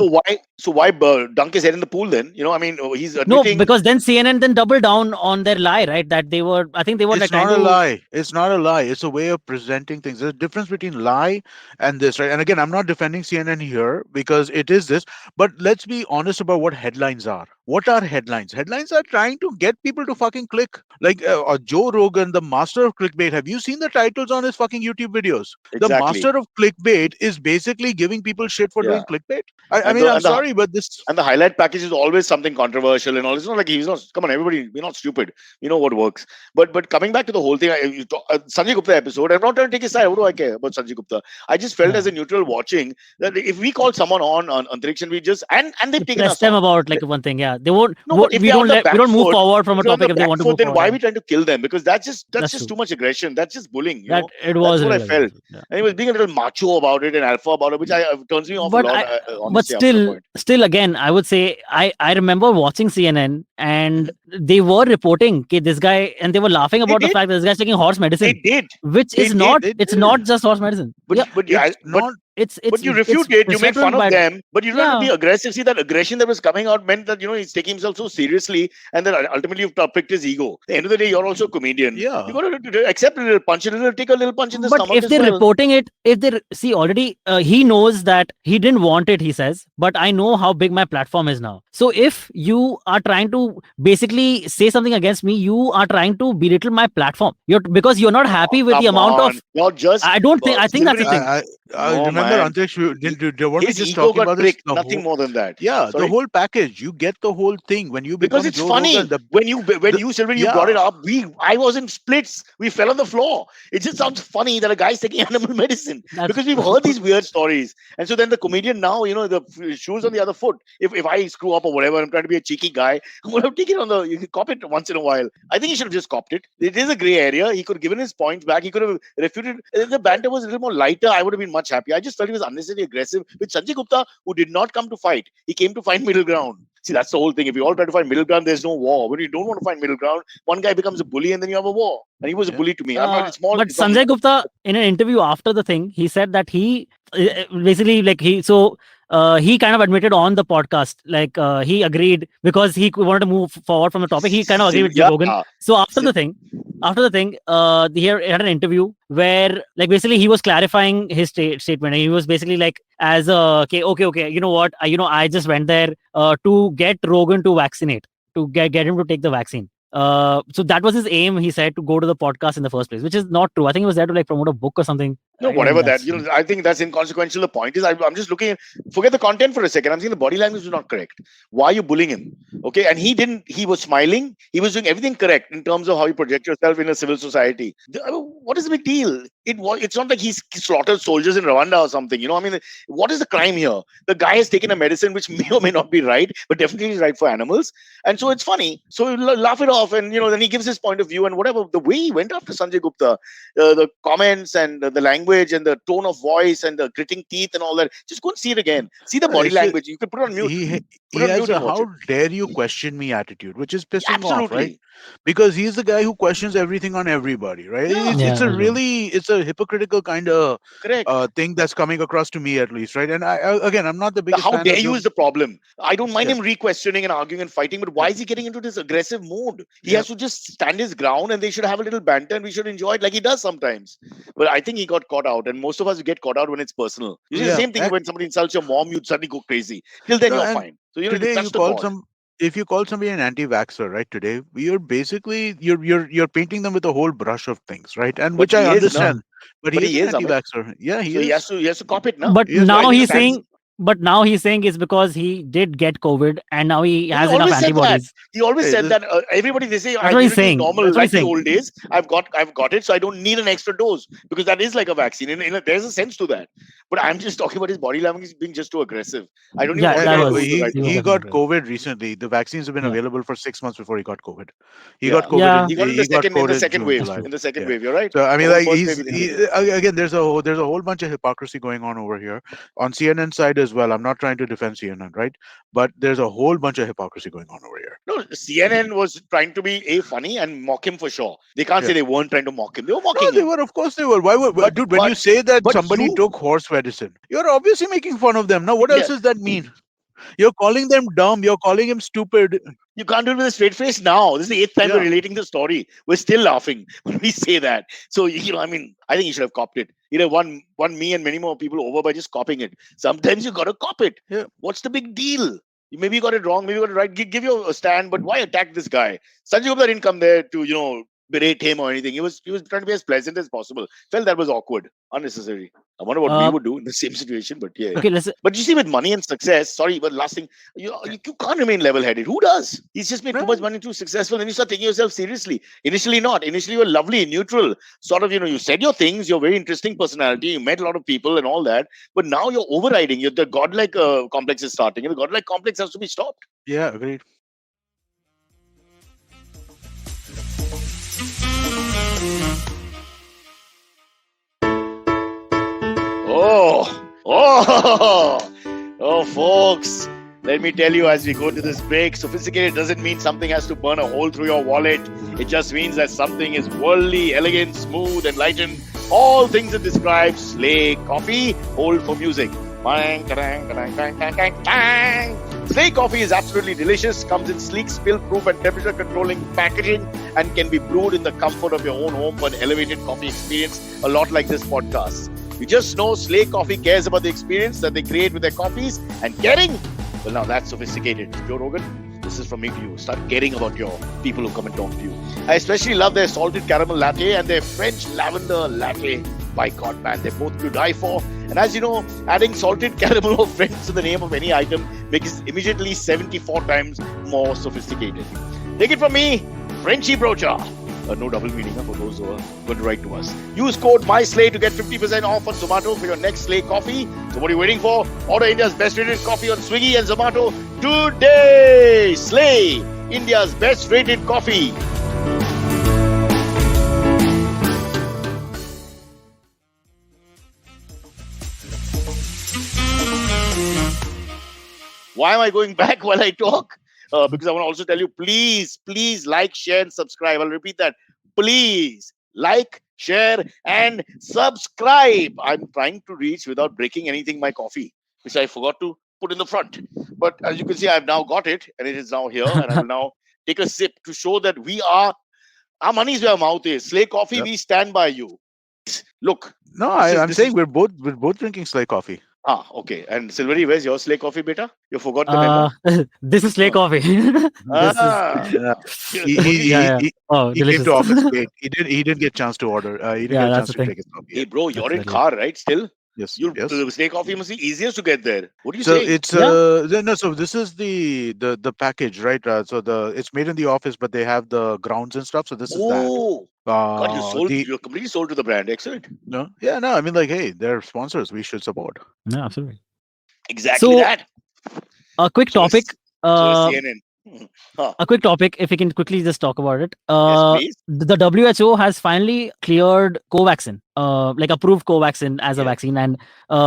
So why dunk his head in the pool then? I mean, he's No, admitting. because then CNN then doubled down on their lie, right? That they were, I think they were like it's trying not a to. lie. It's not a lie. It's a way of presenting things. There's a difference between lie and this, right? And again, I'm not defending CNN here because it is this, but let's be honest about what headlines are. What are headlines? Headlines are trying to get people to fucking click. Like Joe Rogan, the master of clickbait. Have you seen the titles on his fucking YouTube videos? The Exactly. master of clickbait is basically giving people shit for Yeah. doing clickbait. I And mean, the I'm and the sorry, but this. and the highlight package is always something controversial and all. It's not like he's not. Come on, everybody, we're not stupid. We know what works. But coming back to the whole thing, Sanjay Gupta episode. I'm not trying to take his side. What do I care about Sanjay Gupta? I just felt Yeah. as a neutral watching that if we call someone on Antarikshan, we just and they've To taken press us them on. about like one thing. Yeah. They won't, No, but if we they're on don't the let, we back don't move foot, forward from if a they're on the topic if they back want to foot, move then forward. why are Yeah. we trying to kill them? Because that's That's just true. too much aggression. That's just bullying. That it was That's what I really felt. aggressive. Yeah. And he was being a little macho about it and alpha about it, which turns me off a But lot. I, but Honestly, after a still, point. again, I would say I remember watching CNN and Mhm. they were reporting okay, this guy, and they were laughing They about the did. fact that this guy's taking horse They medicine, did. which They is did. not. They It's did. not just horse medicine. But Yeah, It's not. it's but you it's refuted it. You made fun prescription of by them, but you don't have to be yeah. aggressive. See, that aggression that was coming out meant that he's taking himself so seriously, and then ultimately you've picked his ego. At the end of the day, you're also a comedian. You Yeah. got to accept a little punch, take a little punch in the But stomach if as they're well. reporting it, if they see already, he knows that he didn't want it. He says, but I know how big my platform is now. So if you are trying to basically say something against me, you are trying to belittle my platform. You're because you're not Oh, happy with the come amount on, of. you're just I don't think. I think that's the Silvery. thing. I No, remember man. Antrix. He, Weren't we his just ego talking got about this? pricked. Nothing more than that. Yeah, the Sorry. whole package. You get the whole thing when you Because become it's Joe Rogan. funny The Sylvain, you brought yeah. it up. I was in splits. We fell on the floor. It just sounds funny that a guy's taking animal medicine That's because we've heard these weird stories. And so then the comedian now, the shoes on the other foot. If I screw up or whatever, I'm trying to be a cheeky guy. I'm gonna take it on the. You can cop it once in a while. I think he should have just copped it. It is a gray area. He could have given his points back. He could have refuted. If the banter was a little more lighter, I would have been much happier. I just felt he was unnecessarily aggressive with Sanjay Gupta, who did not come to fight. He came to find middle ground. See, that's the whole thing. If you all try to find middle ground, there's no war. When you don't want to find middle ground, one guy becomes a bully and then you have a war. And he was a Yeah. bully to me. I'm not, it's small. but It's not. Sanjay Gupta, in an interview after the thing, he said that he basically like he kind of admitted on the podcast, like he agreed because he wanted to move forward from the topic. He kind of agreed with Joe Yeah. Rogan. So after the thing, he had an interview where like basically he was clarifying his statement. He was basically like, as okay, you know what, I just went there to get Rogan to vaccinate, to get him to take the vaccine. So that was his aim, he said, to go to the podcast in the first place, which is not true. I think he was there to like promote a book or something. No, Again, whatever that, that's I think that's inconsequential. The point is, I'm just looking at, forget the content for a second. I'm saying the body language is not correct. Why are you bullying him? Okay. And he was smiling. He was doing everything correct in terms of how you project yourself in a civil society. What is the big deal? It's not like he's slaughtered soldiers in Rwanda or something. I mean, what is the crime here? The guy has taken a medicine which may or may not be right, but definitely is right for animals. And so it's funny. So you laugh it off. And, then he gives his point of view and whatever. The way he went after Sanjay Gupta, the comments and the language and the tone of voice and the gritting teeth and all that. Just go and see it again. See the body It's just, language. You could put it on mute. he Put it on has mute a and watch "how it. dare you question me" attitude, which is pissing off, right? Absolutely. Because he's the guy who questions everything on everybody, right? Yeah. It's yeah, a that's true. really it's a hypocritical kind of Correct. thing that's coming across to me, at least, right? And again, I'm not the The biggest how fan dare of you Joe. is the problem. I don't mind Yeah, him re-questioning and arguing and fighting, but why yeah, is he getting into this aggressive mode? He yeah. has to just stand his ground and they should have a little banter and we should enjoy it like he does sometimes. But I think he got caught out, and most of us get caught out when it's personal. You see the Yeah. same thing when somebody insults your mom, you suddenly go crazy. Till then No, you're and fine. So today that's you the call point. if you call somebody an anti-vaxxer, right? Today you're basically you're painting them with a whole brush of things, right? And But which I he is, no. understand. But he But is he an is, Amit. anti-vaxxer. Yeah, he So he has is. to he has to cop it now. But He is. So I now think he's stands. saying, it's because he did get COVID and now he No, he has enough always said that. antibodies. He always Hey, said that. Everybody they say, That's what he's immunity is saying. normal, That's what he's like the saying. old days. I've got it, so I don't need an extra dose because that is like a vaccine. There's a sense to that. But I'm just talking about his body language being just too aggressive. I don't even Yeah, want the that guy to was go to the right he he was he now. got definitely. COVID recently. The vaccines have been Yeah, available for 6 months before he got COVID. He got Yeah, COVID yeah, in he got he got in the COVID in second June, wave. that's July. true. In the second Yeah. wave, you're right. So I The mean, whole like first wave he didn't get. again, there's a whole bunch of hypocrisy going on over here on CNN side as well. I'm not trying to defend CNN, right? But there's a whole bunch of hypocrisy going on over here. No, CNN was trying to be funny and mock him for sure. They can't say Yeah. they weren't trying to mock him. They were No, mocking they him. were. Of course, they were. But Dude? When but you say that but somebody you took horse medicine, you're obviously making fun of them. Now, what else yeah, does that mean? You're calling them dumb. You're calling him stupid. you can't do it with a straight face now. This is the eighth time we're Yeah. relating the story. We're still laughing when we say that. So I mean, I think you should have copped it. Won me and many more people over by just copying it. Sometimes you gotta cop it. Yeah. What's the big deal? Maybe you got it wrong, maybe you got it right. Give you a stand, but why attack this guy? Sanjay Gupta didn't come there to berate him or anything. He was trying to be as pleasant as possible. Felt that was awkward, unnecessary. I wonder what we Uh, would do in the same situation, but yeah. okay, let's. But you see, with money and success, sorry, but last thing, you can't remain level-headed. Who does? He's just made too much money, too successful, and you start taking yourself seriously. Initially, not. Initially, you were lovely, neutral, sort of. You said your things. You're a very interesting personality. You met a lot of people and all that. But now you're overriding. The godlike complex is starting, and the godlike complex has to be stopped. Yeah, agreed. Oh, folks. Let me tell you as we go to this break, sophisticated doesn't mean something has to burn a hole through your wallet. It just means that something is worldly, elegant, smooth, enlightened. All things it describes. Slay coffee, hold for music. Bang, ka-dang, ka-dang, ka-dang, ka-dang, ka-dang. Slay coffee is absolutely delicious, comes in sleek, spill-proof and temperature-controlling packaging, and can be brewed in the comfort of your own home for an elevated coffee experience, a lot like this podcast. You just know Slay Coffee cares about the experience that they create with their coffees, and caring, well, now that's sophisticated. Joe Rogan, this is from me to you. Start caring about your people who come and talk to you. I especially love their salted caramel latte and their French lavender latte. By God, man, they're both to die for. And as you know, adding salted caramel or French to the name of any item makes it immediately 74 times more sophisticated. Take it from me, Frenchy Brocha. No double meaning for those who are going to write to us. Use code MySlay to get 50% off on Zomato for your next Slay coffee. So what are you waiting for? Order India's best rated coffee on Swiggy and Zomato today. Slay, India's best rated coffee. Why am I going back while I talk? Because I want to also tell you, please like, share, and subscribe. I'll repeat that. Please like, share, and subscribe. I'm trying to reach without breaking anything my coffee, which I forgot to put in the front. But as you can see, I've now got it, and it is now here. And I will now take a sip to show that our money's where our mouth is. Slay Coffee, Yep. we stand by you. Look. No, This I'm is- saying we're both drinking Slay coffee. Okay. And Silverie, where's your Slay Coffee, beta? You forgot the memo. This is Slay Oh. Coffee. Yeah. He Oh, came delicious. to office late. He didn't get a chance to order. He didn't Yeah, get a that's chance the to thing. take his coffee. Hey, Yet. bro, you're in That's car, right? Still? Yes. Your Yes. Slay Coffee must be easiest to get there. What do you So say? it's no. So this is the package, right? So it's made in the office, but they have the grounds and stuff. So this is that. Oh, God, The you're completely sold to the brand. Excellent. no, yeah, no. I mean, like, hey, they're sponsors. We should support. Yeah, absolutely. Exactly So, that. A quick So is- topic. So is CNN. Huh. A quick topic, if we can quickly just talk about it. Yes, please. The WHO has finally cleared Covaxin, like approved Covaxin as a Yeah. vaccine, and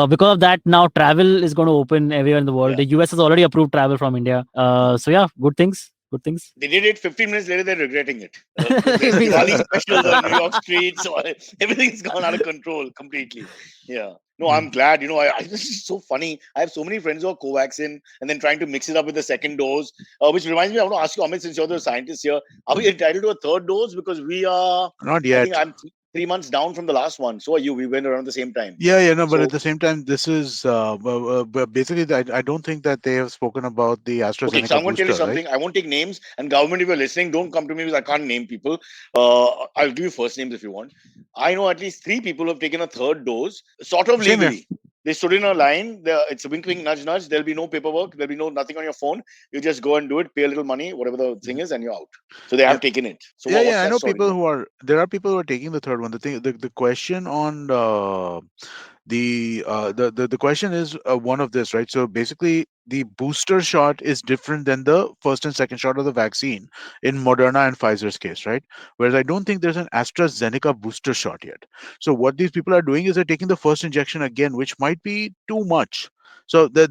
because of that, now travel is going to open everywhere in the world. Yeah. The US has already approved travel from India. So yeah, good things. Good things. They did it 15 minutes later, they're regretting it. There's Diwali specials on New York streets. So everything's gone out of control completely. Yeah. No, I'm glad. This is so funny. I have so many friends who are Covaxin and then trying to mix it up with the second dose, which reminds me, I want to ask you, Amit, since you're the scientist here, are we entitled to a third dose? Because we are, Not I yet. think I'm 3 months down from the last one. So are you. We went around the same time. Yeah, no, but So- at the same time, this is basically. I don't think that they have spoken about the AstraZeneca Okay, so I'm going to tell you booster, something. right? I won't take names. And government, if you're listening, don't come to me because I can't name people. I'll give you first names if you want. I know at least 3 people who have taken a third dose, sort of Same here. legally. They stood in a line. It's a wink, wink, nudge, nudge. There'll be no paperwork. There'll be nothing on your phone. You just go and do it, pay a little money, whatever the thing is, and you're out. So they have taken it. So what's I that know story? people who are. There are people who are taking the third one. The question on the question is one of this, right? So basically, the booster shot is different than the first and second shot of the vaccine in Moderna and Pfizer's case, right? Whereas I don't think there's an AstraZeneca booster shot yet. So what these people are doing is they're taking the first injection again, which might be too much. So the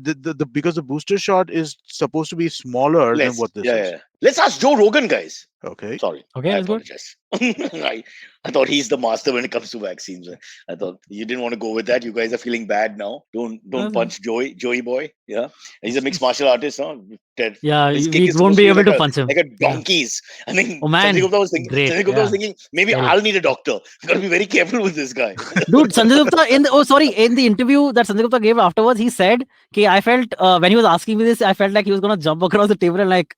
because the booster shot is supposed to be smaller than what this is. Yeah. Let's ask Joe Rogan, guys. Okay. Sorry. Okay, I that's good. apologize. I thought he's the master when it comes to vaccines. I thought you didn't want to go with that. You guys are feeling bad now. Don't No. punch Joey boy. Yeah. He's a mixed martial artist, no? Yeah, His we kick is won't supposed be to able to like punch him. like a Yeah. donkey's. I mean, Oh, man. Sanjay Gupta was thinking, Great, Sanjay Gupta was yeah. thinking, maybe Very. I'll need a doctor. You gotta be very careful with this guy. Dude, Sanjay Gupta in the interview that Sanjay Gupta gave afterwards, he said, "Okay, I felt when he was asking me this, I felt like he was gonna jump across the table and like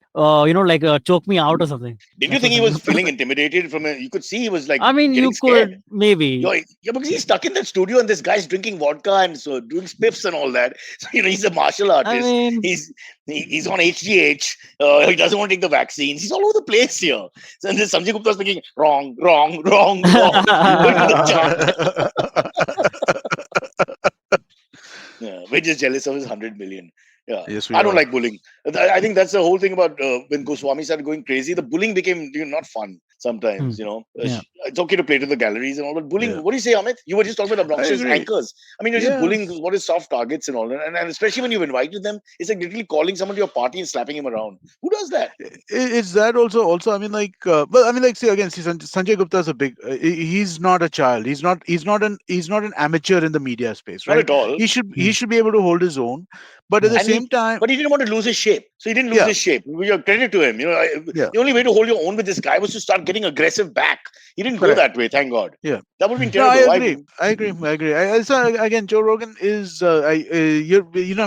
like choke me out or something. Did you That's think what he was happened. feeling intimidated from a? You could see he was like I mean, getting you scared. could maybe. Yeah, because he's stuck in that studio and this guy's drinking vodka and so doing spiffs and all that. So he's a martial I artist. mean, He's on HGH. He doesn't want to take the vaccines. He's all over the place here. So and this Sanjay Gupta's thinking wrong, wrong, wrong, wrong. Going to the chant. Yeah, we're just jealous of his 100 million. Yeah, Yes, we I don't are. like bullying. I think that's the whole thing about when Goswami started going crazy. The bullying became not fun hmm, sometimes. yeah. It's okay to play to the galleries and all, but bullying. Yeah, What do you say, Amit? You were just talking about I obnoxious agree. anchors. I mean, you're just Yeah, bullying what is soft targets and all, and especially when you've invited them, it's like literally calling someone to your party and slapping him around. Who does that? it's that also. Also, I mean, like, well, I mean, like, see again, see, Sanjay Gupta is a big. He's not a child. He's not an amateur in the media space, Not right? at all. He Hmm, should be able to hold his own, but at yeah. the And same time, but he didn't want to lose his shape, so he didn't lose yeah, his shape. We are credit to him. yeah, The only way to hold your own with this guy was to start getting aggressive back. He didn't go correct. that way, thank God. Yeah. That would have been No, I terrible. Why? agree. I agree. I agree. So again, Joe Rogan is, I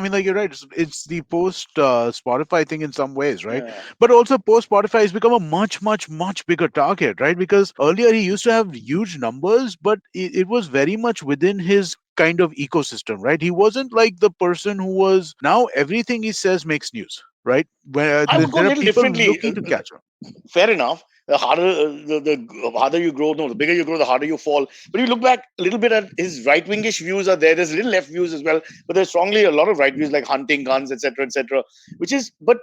mean, like you're right. It's the post Spotify thing in some ways, right? Yeah. But also post Spotify has become a much, much, much bigger target, right? Because earlier he used to have huge numbers, but it was very much within his kind of ecosystem, right? He wasn't like the person who was now everything he says makes news, right? Where I would go a there are little people differently. looking to catch up. Fair enough. The harder the harder you grow, no, the bigger you grow, the harder you fall. But you look back a little bit at his right wingish views are there. There's little left views as well, but there's strongly a lot of right views like hunting, guns, etc., etc. Which is, but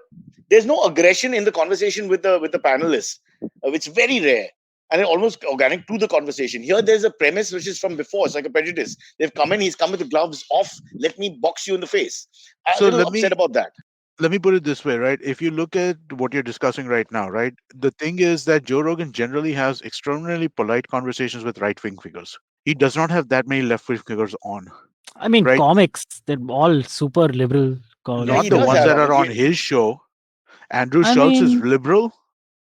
there's no aggression in the conversation with the panelists. It's very rare. And almost organic to the conversation. Here, there's a premise which is from before. It's like a prejudice. They've come in, he's come with the gloves off. Let me box you in the face. I'm a So little upset about that. let me put it this way, right? If you look at what you're discussing right now, right? The thing is that Joe Rogan generally has extraordinarily polite conversations with right wing figures. He does not have that many left wing figures on, I mean, right? comics, they're all super liberal Yeah, Not he the comics. does ones have. that I are mean, on his show. Andrew I Schultz is mean, liberal.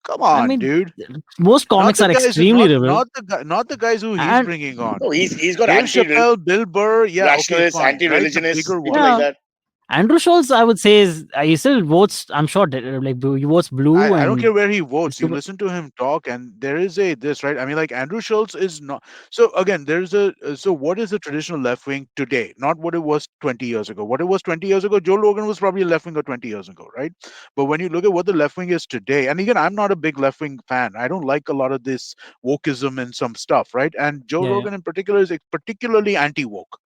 Come I on, mean, dude. most Not comics the are guys, extremely liberal. not the guys who he's And bringing on. no, he's got Dave Chappelle, Bill Burr, yeah, okay, rationalists, fine, right? The anti-religionists, bigger people like ones. yeah, that. Andrew Schultz, I would say, is he still votes. I'm sure, like he votes blue, I don't care and where he he's votes. You super. listen to him talk, and there is a this right. I mean, like Andrew Schultz is not. So again, there's a. So what is the traditional left wing today? Not what it was 20 years ago. What it was 20 years ago, Joe Rogan was probably a left winger 20 years ago, right? But when you look at what the left wing is today, and again, I'm not a big left wing fan. I don't like a lot of this wokeism and some stuff, right? And Joe Yeah, yeah, Rogan in particular is particularly anti woke,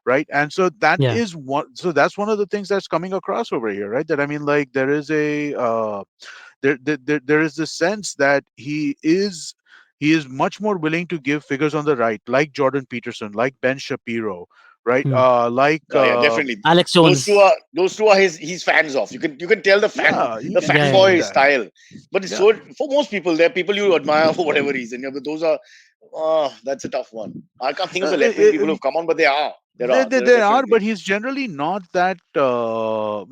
right? And so that yeah. is one. So that's one of the things that's coming across over here, right? That I mean, like there is a. There is this sense that he is much more willing to give figures on the right, like Jordan Peterson, like Ben Shapiro, right? Hmm. Like Yeah, definitely. Alex Those two Jones. are he's fans of. You can tell yeah, you the can Yeah, see yeah, fanboy that. style. But it's Yeah. so for most people, they're people you admire for whatever reason. Yeah, but those are that's a tough one. I can't think of the left wing people Uh, who've come on, but they are. There are There are, definitely. but he's generally not that. So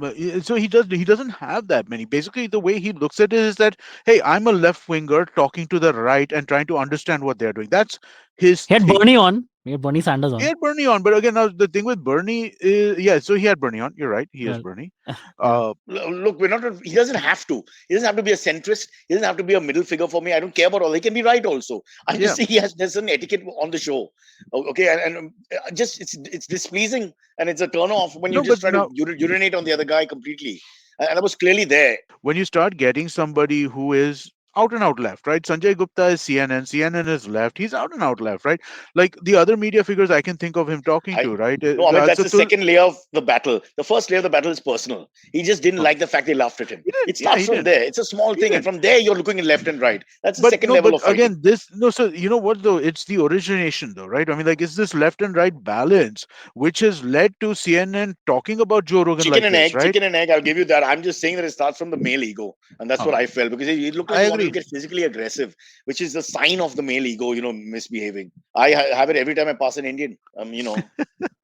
he doesn't have that many. Basically, the way he looks at it is that, hey, I'm a left winger talking to the right and trying to understand what they're doing. That's his he had thing. Bernie on. He had Bernie Sanders He on. had Bernie on, but again, now the thing with Bernie is, yeah. So he had Bernie on. You're right. He has Yeah, Bernie. yeah, Uh, Look, we're not. He doesn't have to. He doesn't have to be a centrist. He doesn't have to be a middle figure for me. I don't care about all. He can be right also. I'm just yeah. saying there's an etiquette on the show. Okay, and just it's displeasing and it's a turn off when you No, just but try to now urinate on the other guy completely. And that was clearly there. when you start getting somebody who is out and out left, right? Sanjay Gupta is CNN. CNN is left. He's out and out left, right? Like the other media figures I can think of him talking I to, right? No, Amit, that's So the second layer of the battle. The first layer of the battle is personal. He just didn't like the fact they laughed at him. he didn't. It Yeah, starts he from didn't. there. It's a small He thing, and didn't. from there you're looking in left and right. That's the But second no, level but of fighting. again, this no. So you know what though? It's the origination though, right? I mean, like, it's this left and right balance which has led to CNN talking about Joe Rogan like this, right? Chicken and egg. I'll give you that. I'm just saying that it starts from the male ego, and that's what Oh, I felt because he looked like I he wanted to agree. get physically aggressive, which is the sign of the male ego, misbehaving. Have it every time I pass an Indian.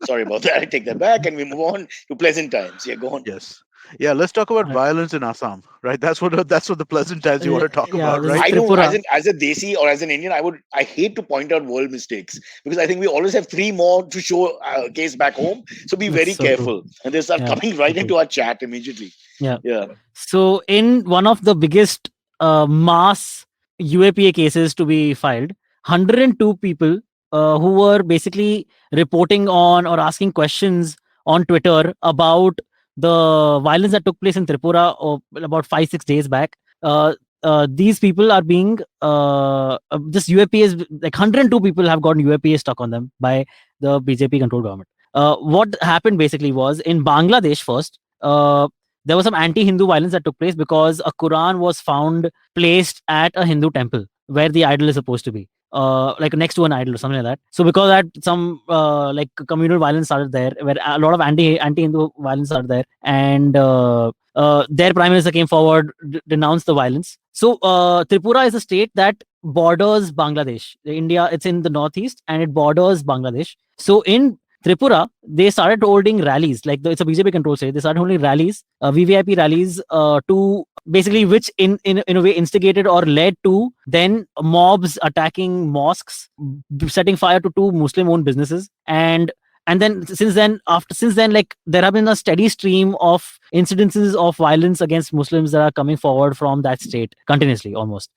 Sorry about that. I take that back, and we move on to pleasant times. Yeah, go on. Yes. Yeah. Let's talk about uh, violence in Assam, right? That's what the pleasant times you want to talk yeah. about, This is right? I know Tripura. as a Desi or as an Indian, I hate to point out world mistakes because I think we always have three more to show case back home. So be That's very so true. careful, and they start Yeah, coming so right true. into our chat immediately. Yeah. So, in one of the biggest mass UAPA cases to be filed, 102 people who were basically reporting on or asking questions on Twitter about the violence that took place in Tripura about 5-6 days back. These people are being just UAPAs, like 102 people have gotten UAPA stuck on them by the BJP controlled government. What happened basically was in Bangladesh first. There was some anti-Hindu violence that took place because a Quran was found placed at a Hindu temple where the idol is supposed to be, like next to an idol or something like that. So because that some like communal violence started there, where a lot of anti-Hindu violence started there, and their prime minister came forward, denounced the violence. So Tripura is a state that borders Bangladesh. India, it's in the northeast and it borders Bangladesh. So in Tripura, they started holding rallies. Like it's a BJP controlled state. They started holding rallies, VVIP rallies, to basically which in a way instigated or led to then mobs attacking mosques, setting fire to two Muslim-owned businesses, and then since then, like there have been a steady stream of incidences of violence against Muslims that are coming forward from that state continuously, almost.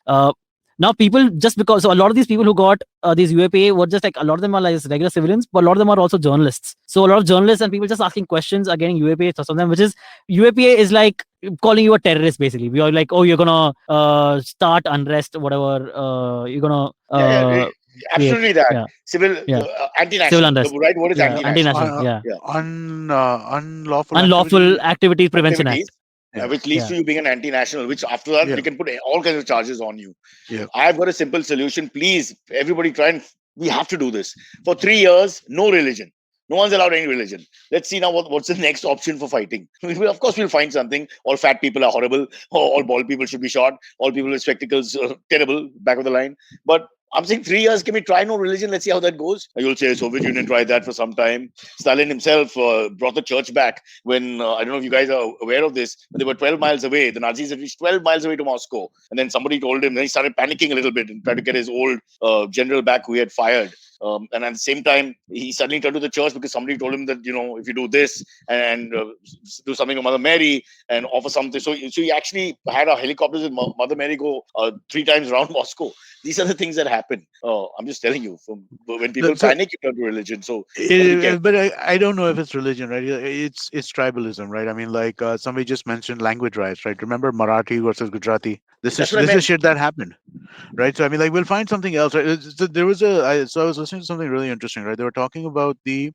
Now people, just because, so a lot of these people who got these UAPA were just like, a lot of them are like regular civilians, but a lot of them are also journalists. So a lot of journalists and people just asking questions are getting UAPA. So some of them, which is UAPA is like calling you a terrorist basically. We are like, oh, you're gonna start unrest, whatever. You're gonna create, Absolutely that. yeah, Civil, yeah, civil anti-national. The unrest, right word is yeah, anti-national. anti-national, yeah, Yeah. Unlawful activity. unlawful activities prevention act. Activities, Yeah. which leads Yeah. to you being an anti-national, which after that Yeah. we can put all kinds of charges on you. Yeah. I've got a simple solution. Please, everybody try and we have to do this. For 3 years, no religion. No one's allowed any religion. Let's see now what's the next option for fighting. Of course, we'll find something. All fat people are horrible. All bald people should be shot. All people with spectacles are terrible, back of the line. But I'm saying 3 years, can we try no religion? Let's see how that goes. You'll say Soviet Union tried that for some time. Stalin himself brought the church back when, I don't know if you guys are aware of this, but they were 12 miles away. The Nazis had reached 12 miles away to Moscow. And then somebody told him, then he started panicking a little bit and tried to get his old general back who he had fired. And at the same time, he suddenly turned to the church because somebody told him that, if you do this and do something to Mother Mary and offer something. So he actually had a helicopter with Mother Mary go 3 times around Moscow. These are the things that happen. I'm just telling you, when people panic, you turn to religion. So, But I don't know if it's religion, right? It's tribalism, right? I mean, like somebody just mentioned language riots, right? Remember Marathi versus Gujarati? This that's is what I this meant. is shit that happened, right? So I mean, like we'll find something else, right? There was so I was listening to something really interesting, right? They were talking about the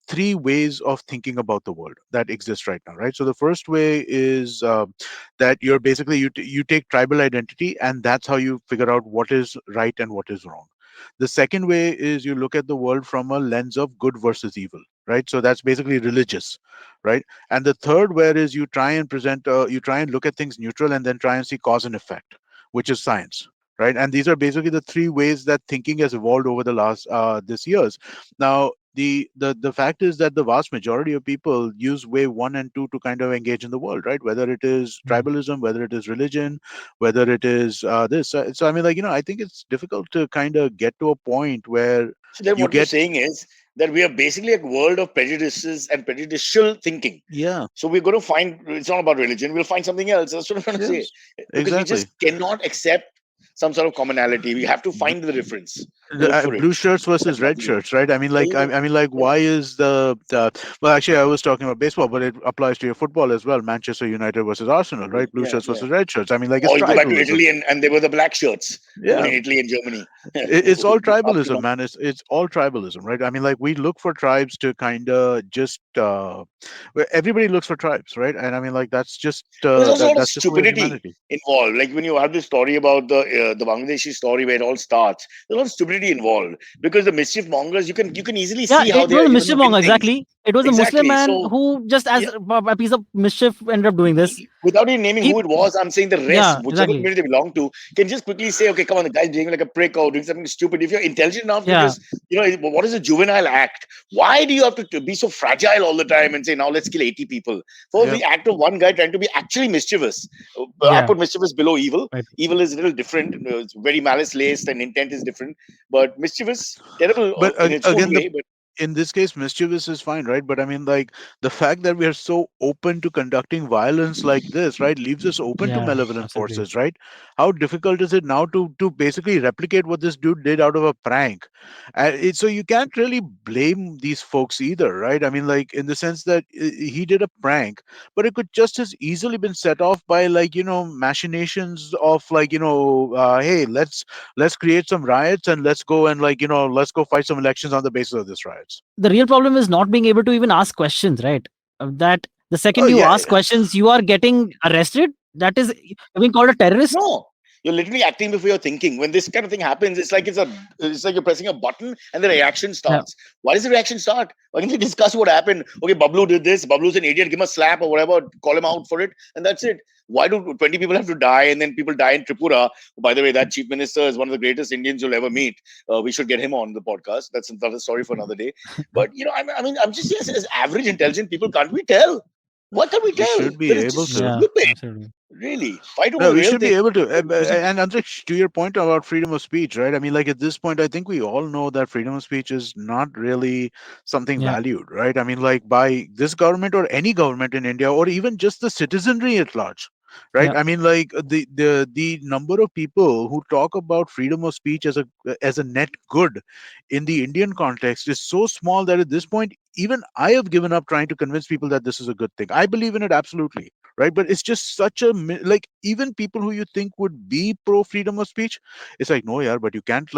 3 ways of thinking about the world that exist right now, right? So the first way is that you're basically you take tribal identity and that's how you figure out what is right and what is wrong. The second way is you look at the world from a lens of good versus evil, right? So that's basically religious, right? And the third where is you try and you try and look at things neutral and then try and see cause and effect, which is science, right? And these are basically the 3 ways that thinking has evolved over the last this years. Now the fact is that the vast majority of people use way 1 and 2 to kind of engage in the world, right? Whether it is tribalism, whether it is religion, whether it is this. So I mean, like, I think it's difficult to kind of get to a point where So then you what you're get, saying is that we are basically a world of prejudices and prejudicial thinking. yeah, So we're going to find, it's not about religion, we'll find something else. That's what I'm trying to say. yes, Because we exactly. just cannot accept some sort of commonality. We have to find the difference, look for it. Blue shirts versus There's red nothing else. shirts, right? I mean, like, Yeah, I mean, like, yeah, why is well, actually, I was talking about baseball, but it applies to your football as well. Manchester United versus Arsenal, right? Blue yeah, shirts yeah. versus red shirts. I mean, like, it's Or you go back to tribalism. Italy and they were the black shirts in Yeah, Italy and Germany. it's all After tribalism, long. man. It's all tribalism, right? I mean, like, we look for tribes to kind of just where everybody looks for tribes, right? And I mean, like, There's also a lot of that's just the way of stupidity humanity. involved. Like when you have this story about the Bangladeshi story where it all starts, there's a lot of stupidity involved because the mischief mongers you can easily Yeah, see how it they was are a even mischief win monger, things. exactly. It was a Muslim Exactly. man So who just as yeah, a piece of mischief ended up doing this. without even naming He, who it was, I'm saying the rest, yeah, whichever exactly. community they belong to, can just quickly say, okay, come on, the guy's being like a prick or doing something stupid. If you're intelligent enough to Yeah, just, what is a juvenile act? Why do you have to be so fragile all the time and say, now let's kill 80 people? For Yeah, the act of one guy trying to be actually mischievous, I yeah, put mischievous below evil. right. Evil is a little different. It's very malice laced and intent is different. But mischievous, terrible but in its own again, way. But in this case, mischievous is fine, right? But I mean, like, the fact that we are so open to conducting violence like this, right, leaves us open to Yeah, malevolent absolutely. forces, right? How difficult is it now to basically replicate what this dude did out of a prank? So you can't really blame these folks either, right? I mean, like, in the sense that he did a prank, but it could just as easily been set off by, like, machinations of, like, hey, let's create some riots, and let's go and, like, let's go fight some elections on the basis of this riots. The real problem is not being able to even ask questions, right? That the Oh second you yeah. ask questions, you are getting arrested. That is being called a terrorist. No, you're literally acting before you're thinking. When this kind of thing happens, it's like you're pressing a button and the reaction Yeah. starts. Why does the reaction start? Why can't you discuss what happened? Okay, Bablu did this. Bablu's an idiot. Give him a slap or whatever. Call him out for it, and that's it. Why do 20 people have to die and then people die in Tripura? By the way, that chief minister is one of the greatest Indians you'll ever meet. We should get him on the podcast. That's another story for another day. But I mean, I'm just yes, as average intelligent people, can't we tell? What can we We tell? should be That it's able just to. Yeah, stupid. absolutely. Really, fight over No, the we real should thing. be able to. Use it. And Antrix, to your point about freedom of speech, right? I mean, like, at this point, I think we all know that freedom of speech is not really something Yeah, valued, right? I mean, like, by this government or any government in India, or even just the citizenry at large, right? yeah, I mean, like, the number of people who talk about freedom of speech as a net good in the Indian context is so small that at this point, even I have given up trying to convince people that this is a good thing. I believe in it absolutely, right? But it's just such a like, even people who you think would be pro freedom of speech, it's like, no, yeah, but you can't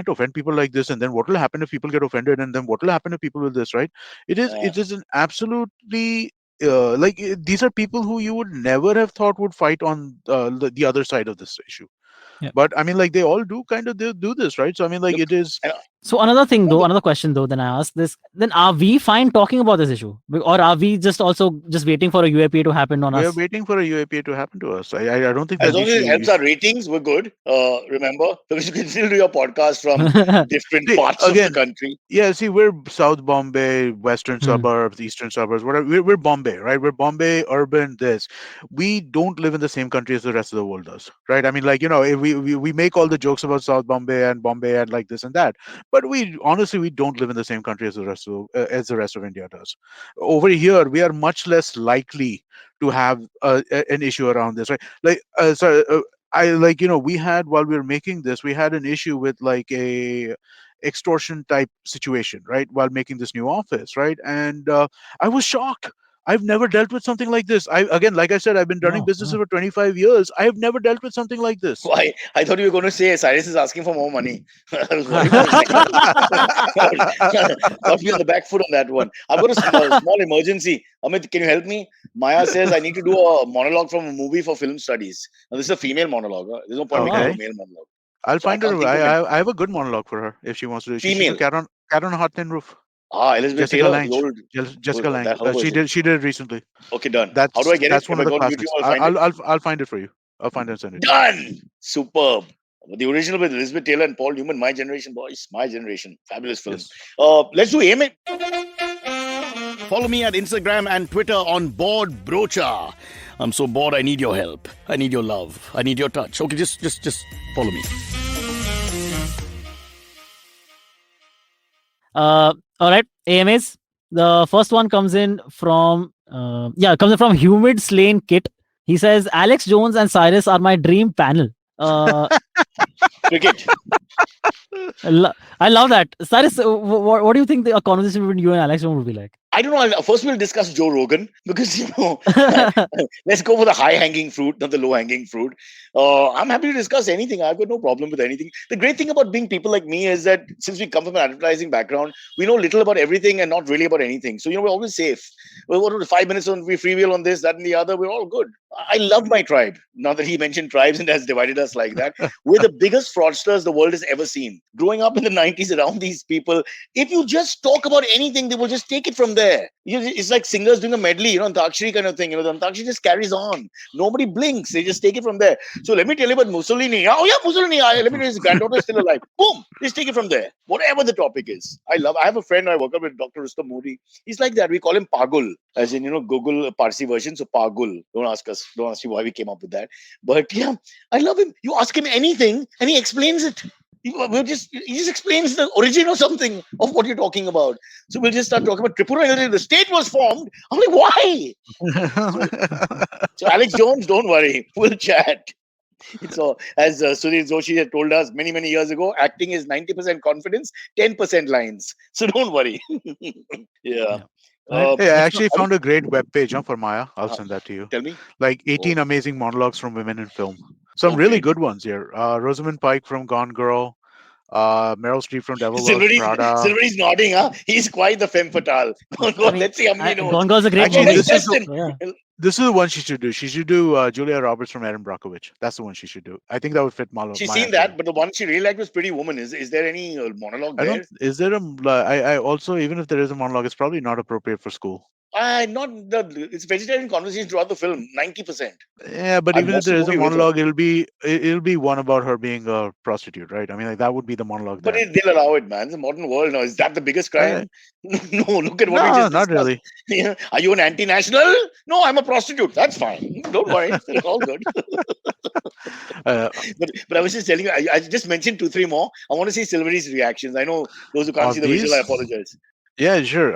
offend people like this, and then what will happen if people get offended, and then what will happen if people with this, right? Uh, It is an absolutely these are people who you would never have thought would fight on the other side of this issue. yeah. But I mean, like, they all do kind of do this, right? So I mean, like, look, it is. and So another thing, on though, the, another question, though, then I ask this: then are we fine talking about this issue, or are we just also just waiting for a UAPA to happen on We are us? waiting for a UAPA to happen to us. I don't think as there's long as it issue. helps our ratings, we're good. Remember, because you can still do your podcast from different See, parts of the again, country. yeah, see, we're South Bombay, Western Hmm. suburbs, Eastern suburbs, whatever. We're Bombay, right? We're Bombay, urban, this. We don't live in the same country as the rest of the world does, right? I mean, like, if we make all the jokes about South Bombay and like this and that, but we honestly, we don't live in the same country as the rest of India does. Over here, we are much less likely to have an issue around this, right? Like, I like, we had, while we were making this, we had an issue with, like, a extortion type situation, right, while making this new office, right? And I was shocked. I've never dealt with something like this. Again, like I said, I've been running No, businesses no. for 25 years. I have never dealt with something like this. Why? I thought you were going to say Cyrus is asking for more money. I was worried for a second. Got me on the back foot on that one. I've got a small emergency. Amit, can you help me? Maya says I need to do a monologue from a movie for film studies. Now, this is a female monologue. Huh? There's no point Oh, making it wow. a Okay, male monologue. I'll So I find can't her. think of it. I have a good monologue for her if she wants to. She should do Female. cat on a hot tin roof. Elizabeth Jessica Taylor, the Lange. old, Jessica Lange. that her version. She did it recently. Okay, done. How do I That's get it? that's If one I of the go on YouTube, classics. I'll find it. I'll find it for you. I'll find it and send it to you. Done. Superb. The original with Elizabeth Taylor and Paul Newman, my generation boys, my generation, fabulous film. Yes. Let's do Aim It. Follow me at Instagram and Twitter on Bored Brocha. I'm so bored. I need your help. I need your love. I need your touch. Okay, just follow me. All right, AMAs. The first one comes in from comes in from Humid Slain Kit. He says Alex Jones and Cyrus are my dream panel. Cricket. I love that. Cyrus, what do you think a conversation between you and Alex Jones would be like? I don't know. First, we'll discuss Joe Rogan because let's go for the high-hanging fruit, not the low-hanging fruit. I'm happy to discuss anything. I've got no problem with anything. The great thing about being people like me is that since we come from an advertising background, we know little about everything and not really about anything. So we're always safe. We're what, 5 minutes on we freewheel on this, that, and the other. We're all good. I love my tribe. Now that he mentioned tribes and has divided us like that, we're the biggest fraudsters the world has ever seen. Growing up in the 90s around these people, if you just talk about anything, they will just take it from there. It's like singers doing a medley, Antakshari kind of thing. The Antakshari just carries on. Nobody blinks. They just take it from there. So let me tell you about Mussolini. Oh yeah, Mussolini. Let me tell you, his granddaughter is still alive. Boom. Just take it from there. Whatever the topic is. I have a friend I work with, Dr. Rustam Modi. He's like that. We call him Pagul, as in, Google Parsi version. So Pagul. Don't ask me why we came up with that. But yeah, I love him. You ask him anything and he explains it. He just explains the origin or something of what you're talking about. So we'll just start talking about Tripura. And the state was formed. I'm like, why? So Alex Jones, don't worry, we'll chat. It's all as Sudhir Joshi had told us many, many years ago. Acting is 90% confidence, 10% lines. So don't worry. Yeah. Yeah. Right. Hey, I Let's actually found a great webpage for Maya. I'll uh, send that to you. tell me. Like Oh, 18 amazing monologues from women in film. Some oh, really great. good ones here. Rosamund Pike from Gone Girl. Meryl Streep from Devil Wears Prada. Silvery's nodding, huh? He's quite the femme fatale. Go I on, mean, let's see how many knows. Gone Girl is a great Okay, Actually, movie. let's this is test the, him. Yeah. this is the one she should do. She should do Julia Roberts from Erin Brockovich. That's the one she should do. I think that would fit She's Maya seen too. that, but the one she really liked was Pretty Woman. Is there any monologue I don't. there? Is there I also, even if there is a monologue, it's probably not appropriate for school. Not the. It's vegetarian conversation throughout the film. 90%. Yeah, but I'd even if watch the there is a movie with her. monologue, it'll be one about her being a prostitute, right? I mean, like that would be the monologue But there. they'll allow it, man. It's a modern world now. Is that the biggest Uh, crime? No, look at what we no, just not discussed. really. Yeah. Are you an anti-national? No, I'm a prostitute. That's fine. Don't worry. It's all good. Uh, But I was just telling you, I just mentioned two, three more. I want to see Silvery's reactions. I know those who can't see of the visual, I these, apologize. yeah, sure.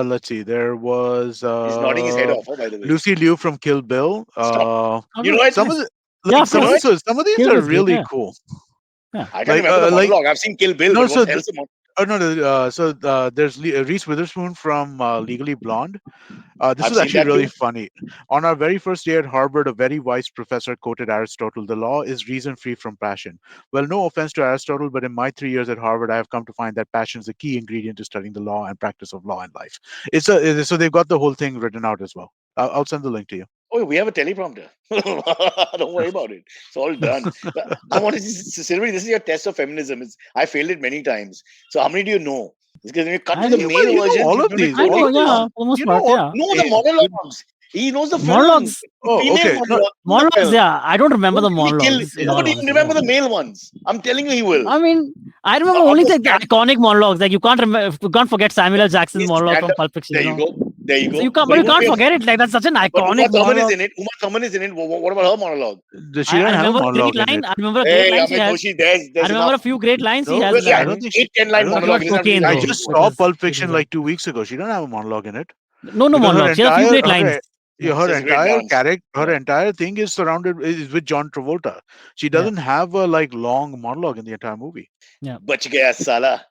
Let's see. There was He's nodding his head off, by the way. Lucy Liu from Kill Bill. Stop. Oh, You good. know it? Some of Nice. the Yeah, of some of course. these, some of these Kill are was great. really Yeah. cool. Yeah. I can't remember the Like monologue. I've seen Kill Bill, no, but so what else? oh no, there's Reese Witherspoon from Legally Blonde. This I've was seen actually that really too. funny. On our very first day at Harvard, a very wise professor quoted Aristotle: "The law is reason free from passion." Well, no offense to Aristotle, but in my 3 years at Harvard, I have come to find that passion is a key ingredient to studying the law and practice of law in life. So they've got the whole thing written out as well. I'll send the link to you. Oh, we have a teleprompter. Don't worry about it. It's all done. But I want to Silvery, this is your test of feminism. I failed it many times. So how many do you know? Because when you cut I to the know, Well, male versions, all you of don't these. I go All know, of these. yeah, down. for the most You know part, all. yeah. No, the monologues. He knows the films. Monologues, Female Okay. No, monologues in the monologues, film. yeah. I don't remember the Don't really kill. monologues, in No, all but even honesty. remember Yeah. the male ones. I'm telling you, he will. I mean, I remember Of only the like the iconic monologues. Like you can't remember, you can't forget Samuel L. Jackson's He's monologue from stand-up. Pulp Fiction. There You you know, go. There you so go. you can't, But but he you won't can't be a. forget it. Like that's such an But Uma iconic Thurman is monologue. in it. Uma Thurman is in it. What about her monologue? she doesn't I have a remember a great monologue in line. it. I remember a great Hey, line she Amit has. Doshi, I there's remember a enough. few great lines she No, has Well, in that yeah, I don't movie. think she. 8-10 line I don't Talking think monologue. about He she. doesn't have to do cocaine, I much. though. just It saw was, Pulp it Fiction was like 2 weeks ago. She doesn't have a monologue in it no because monologue. She has a few great lines. Yeah, her She's a great entire dance. character, her Yeah. entire thing is with John Travolta. She yeah, doesn't have a like long monologue in the entire movie. yeah. Bach gaya sala.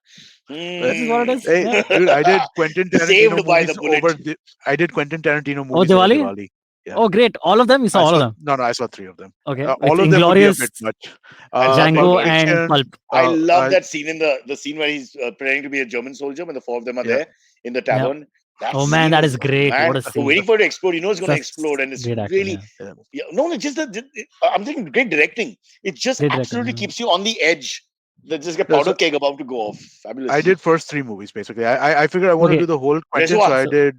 Uh, This is what it is. Hey, Yeah. dude, I did Quentin Tarantino Saved by the movies bullet. I did Quentin Tarantino Oh, movies over Diwali. Diwali. Yeah, Oh, great. All of them. You saw I all of saw them. no, no, I saw three of them. Okay, like All of them would be a Inglorious, bit much. And Pulp Django, Inglorious. and Fiction. Pulp. I love I that scene in the scene where he's pretending to be a German soldier when the four of them are Yeah, there in the Yeah. tavern. That Oh man, scene that is is great. man. What a We're scene. waiting for it to explode. You know it's going to Such explode, and it's great acting. really Yeah. yeah. no. It's just that I'm thinking great directing. It just Great directing. absolutely Yeah. keeps you on the edge. That just get No, powder so keg about to go off. I Fabulous. did first three movies basically. I figured I want to Okay. do the whole Quentin, so Reservoir, I So did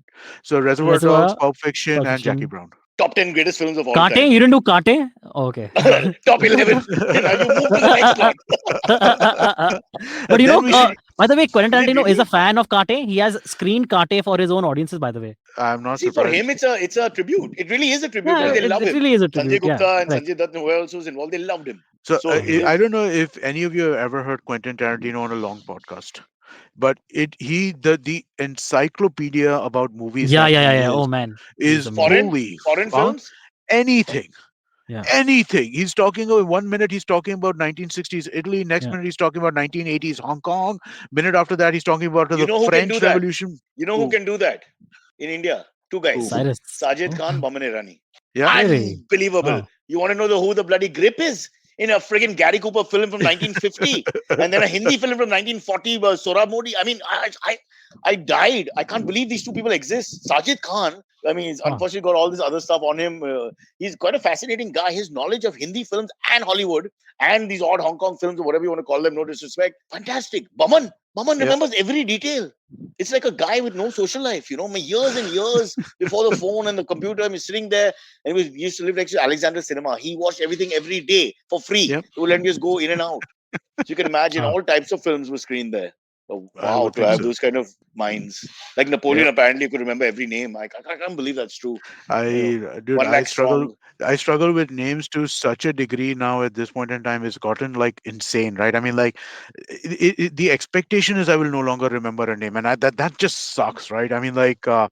Reservoir Dogs, Reservoir, Pulp Fiction, Pulp and Jackie Fiction. Brown. top 10 greatest films of all Kate. time. You didn't do Kate? Oh, okay. Top 11. Now you move to the next one. But you Then know, we should. by the way, Quentin Is it Tarantino is really? a fan of Kate. He has screened Kate for his own audiences. By the way. I'm not See, for surprised. him, it's a tribute. It really is a tribute. Yeah, They Yeah. love it him. really is a Sanjay tribute. Yeah. Gupta and Correct. Sanjay Dutt, and who else was involved, they loved him. So So he I is. don't know if any of you have ever heard Quentin Tarantino on a long podcast, but the encyclopedia about movies Yeah, that yeah, yeah, he yeah. is Oh man, he's is amazing. holy Foreign fuck films. anything. Yeah, Anything. He's talking about 1 minute he's talking about 1960s Italy, next yeah. minute he's talking about 1980s Hong Kong, minute after that he's talking about You the know who can do French that? Revolution. You know who Who? can do that in India? Two Who? guys. Cyrus. Sajid Oh, Khan, Boman Irani. Yeah. really? Unbelievable. Wow. You want to know who the bloody grip is? In a friggin' Gary Cooper film from 1950, and then a Hindi film from 1940, Sora Modi. I mean, I died. I can't believe these two people exist. Sajid Khan, I mean, he's Wow. unfortunately got all this other stuff on him. He's quite a fascinating guy. His knowledge of Hindi films and Hollywood and these odd Hong Kong films or whatever you want to call them, no disrespect, fantastic. Baman Yeah. remembers every detail. It's like a guy with no social life, years and years before the phone and the computer. He's sitting there, and he used to live next to Alexander Cinema. He watched everything every day for free. Yep. He would let me just go in and out. So you can imagine Wow. all types of films were screened there. Oh, I wow, would to think have so. those kind of minds. Like Napoleon apparently could remember every name. I can't believe that's true. Dude, 1 lakh strong. I struggle with names to such a degree now at this point in time. It's gotten like insane, right? I mean, like, the expectation is I will no longer remember a name, and that just sucks, right? I mean, like, 'cause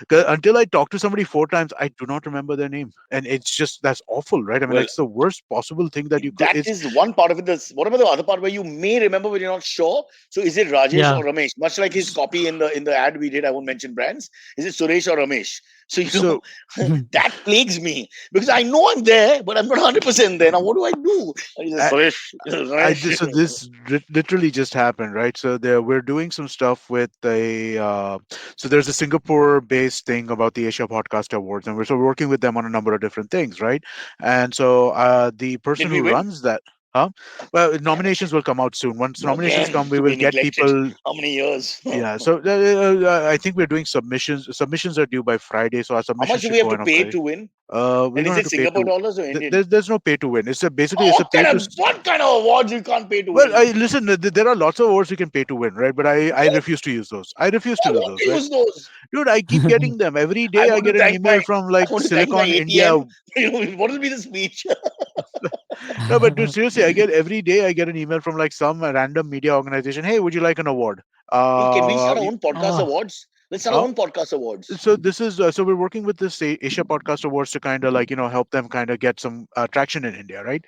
until I talk to somebody 4 times, I do not remember their name, and it's just that's awful, right? I mean, Well, like, it's the worst possible thing that you could. that It's is one part of it. What about the other part where you may remember but you're not sure? So is it Rajesh Yeah. or Ramesh? Much like his copy in the ad we did, I won't mention brands. Is it Suresh or Ramesh? So so that plagues me because I know I'm there, but I'm not 100% there. Now what do I do? I just Suresh, Ramesh. so this literally just happened, right? So there we're doing some stuff with a so there's a Singapore based thing about the Asia Podcast Awards, and we're so working with them on a number of different things, right? And so the Did person we who win? runs that, huh? Well, Damn it! nominations will come out soon. Once nominations Again, come, we we will get neglected. people. How many years? How Yeah, so I think we're doing submissions. Submissions are due by Friday, so our much submissions do we should have go to in on pay Friday. to win? We And don't is have it to pay Singapore to. dollars or Indian? There's no pay to win. It's a basically Oh, it's a pay to. what kind of awards you can't pay to Well, win? I listen. There are lots of awards you can pay to win, right? But I What? refuse to use those. I refuse I to use want those, to right? use those. Dude, I keep getting them every I day. I want to get an thank email my from I like want to thank my Silicon India. ATM. What will be the speech? No, but dude, seriously, I get every day. I get an email from like some random media organization. Hey, would you like an award? Hey, can we start our You, own podcast Oh, awards? Let's start our uh, own podcast awards. so this is so we're working with this Asia Podcast Awards to kind of like help them kind of get some traction in India, right?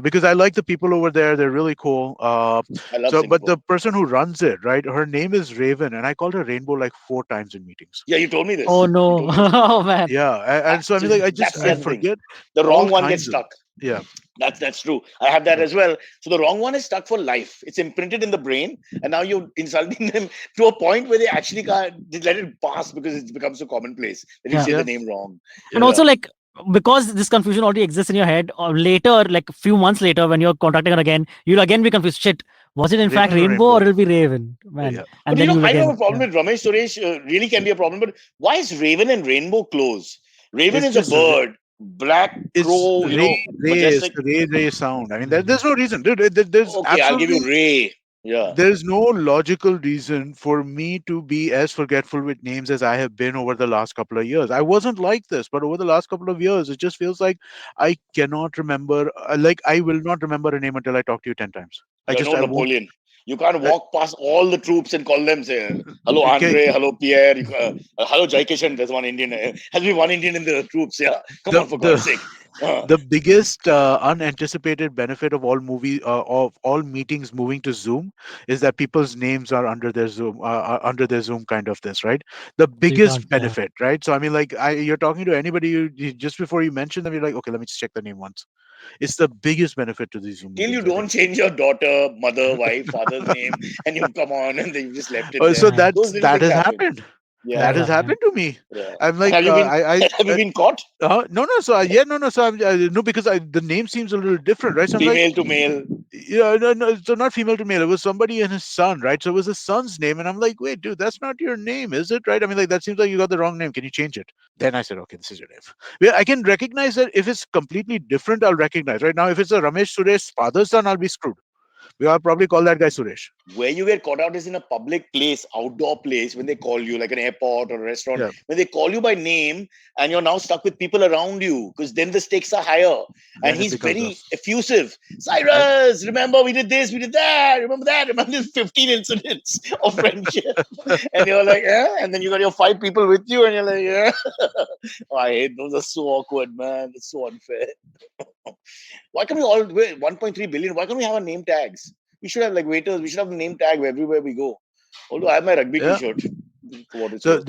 Because I like the people over there; they're really cool. I love So, but Singapore. the person who runs it, right? Her name is Raven, and I called her Rainbow like 4 times in meetings. Yeah, you told me this. oh You no. told me this before. Oh man. Yeah, and so I So mean, like, that's the I other thing. forget The all wrong one gets kinds of. stuck. Yeah, That's true. I have that yeah. as well. So the wrong one is stuck for life. It's imprinted in the brain, and now you're insulting them to a point where they actually can't they let it pass because it's become so commonplace that you Yeah. say the Yeah, name wrong. And yeah. also Yeah. like because this confusion already exists in your head, or later, like a few months later, when you're contacting her again, you'll again be confused. Shit, was it in fact Raven or Rainbow or Rainbow. it'll be Raven? Man. Yeah, And But then you'll I don't again, have a problem yeah. with Ramesh Suresh. Really can be a problem. But why is Raven and Rainbow close? Raven it's is a just bird, black it's crow. Ray. It's Majestic. the Ray sound. I mean, there's no reason, dude. There's Okay, I'll give you absolutely Ray. Yeah. there's no logical reason for me to be as forgetful with names as I have been over the last couple of years. I wasn't like this, but over the last couple of years, it just feels like I cannot remember. Like I will not remember a name until I talk to you 10 times. You're no I won't. Napoleon. You can't Uh, walk past all the troops and call them, say, hello, okay, Andre, hello, Pierre, hello, Jai Kishan. There's one Indian. Has been one Indian in the troops, yeah? Come the on, for the God's sake. Uh, the biggest unanticipated benefit of all meetings moving to Zoom is that people's names are under their Zoom kind of this, right? The So you can't, biggest yeah. benefit, right? So I mean, like, you're talking to anybody, just before you mention them, you're like, okay, let me just check the name once. It's the biggest benefit to these Zoom till you meetings, I don't think. change your daughter, mother, wife, father's name, and you come on and then you just left it there. So Yeah. Those little that things has happen. happened. Yeah, That That is has yeah, happening. happened to me. yeah. I'm And like, have you been have you uh, been caught? no, no. So yeah, no, no. So no, because the name seems a little different, right? So I'm like, Female to male. yeah, no, no. So not female to male. It was somebody and his son, right? So it was his son's name, and I'm like, wait, dude, that's not your name, is it? Right? I mean, like, that seems like you got the wrong name. Can you change it? Then I said, okay, this is your name. Yeah, I can recognize that if it's completely different. I'll recognize. Right now, if it's a Ramesh Suresh father's son, I'll be screwed. I'll probably call that guy Suresh. Where you get caught out is in a public place, outdoor place, when they call you, like an airport or a restaurant, Yeah. when they call you by name and you're now stuck with people around you because then the stakes are higher. And Then it he's becomes a. very effusive. I, Cyrus, remember we did this, we did that, remember that, remember this 15 incidents of friendship. And you're like, yeah. And then you got your 5 people with you, and you're like, yeah. Oh, I hate those, are so awkward, man. It's so unfair. Why can't we all wait 1.3 billion? Why can't we have our name tags? We should have like waiters. We should have the name tag everywhere we go. Although I have my rugby yeah. T-shirt, for what it's So worth.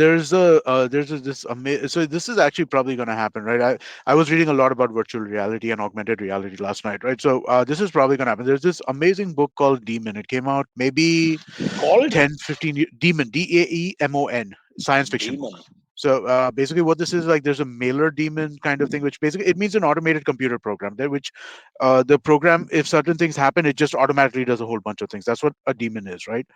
so this is actually probably going to happen, right? I was reading a lot about virtual reality and augmented reality last night, right? So this is probably going to happen. There's this amazing book called Demon. It came out maybe Called 10, 15 years. Demon, Daemon, science fiction book. Demon. So basically, what this is, like, there's a mailer demon kind of thing, which basically it means an automated computer program. There, which the program, if certain things happen, it just automatically does a whole bunch of things. That's what a demon is, right?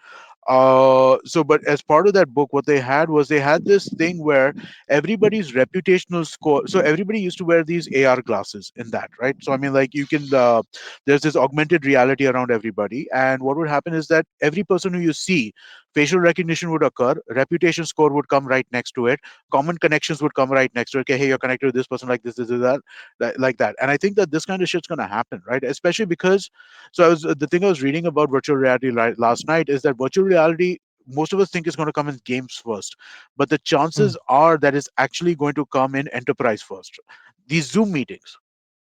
So but as part of that book, what they had was they had this thing where everybody's reputational score, so everybody used to wear these AR glasses in that, right? So I mean, like, you can there's this augmented reality around everybody, and what would happen is that every person who you see, facial recognition would occur, reputation score would come right next to it, common connections would come right next to it. Okay, hey, you're connected with this person like this, like that. And I think that this kind of shit's gonna happen, right? Especially because, so I was the thing I was reading about virtual reality last night is that virtual reality, most of us think is going to come in games first, but the chances are that it's actually going to come in enterprise first. These Zoom meetings,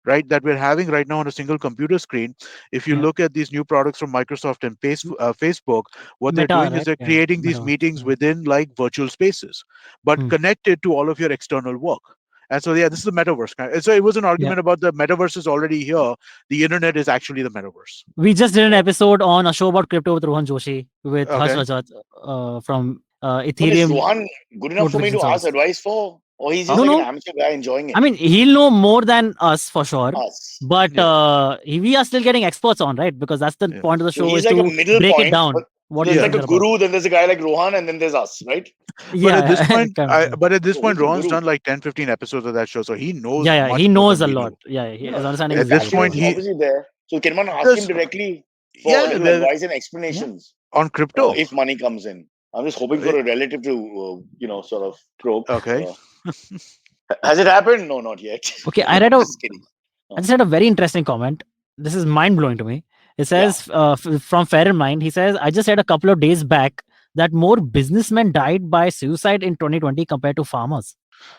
right, that we're having right now on a single computer screen. If you Yeah. look at these new products from Microsoft and Facebook, what they're Meta, doing is right? they're Yeah. creating these Metaverse. meetings Yeah. within like virtual spaces, but Hmm. connected to all of your external work. And so, yeah, this is the metaverse. And so it was an Yeah. argument about the metaverse is already here. The internet is actually the metaverse. We just did an episode on a show about crypto with Rohan Joshi with Harsh Okay. Rajat from But is Ethereum Rohan good enough for me notification to ask service. advice for? Or he's Huh? just No, like an no. amateur guy enjoying it? I mean, he'll know more than us for sure. Us. But Yeah. we are still getting experts on, right? Because that's the Yeah. point of the So show he's is like a to middle break it point. down. But What there's these like things a are about. guru, then there's a guy like Rohan, and then there's us, right? But at this Yeah, point, kind of. but at this So point, who's the Ron's guru? done like 10, 15 episodes of that show, so he knows Yeah, much he more knows than a we lot. do. Yeah, No, his no. understanding The At is this very point, good. passion is he obviously there. So can one ask him does. directly for Yeah, advice and Yeah. explanations on crypto. if money comes in? I'm just hoping Uh, for a relative to, sort of croak. Okay. Has it happened? No, not yet. Okay, No, I'm just kidding. I just had a very interesting comment. This is mind blowing to me. It Yeah. says from Fair in Mind, he says, I just read a couple of days back that more businessmen died by suicide in 2020 compared to farmers.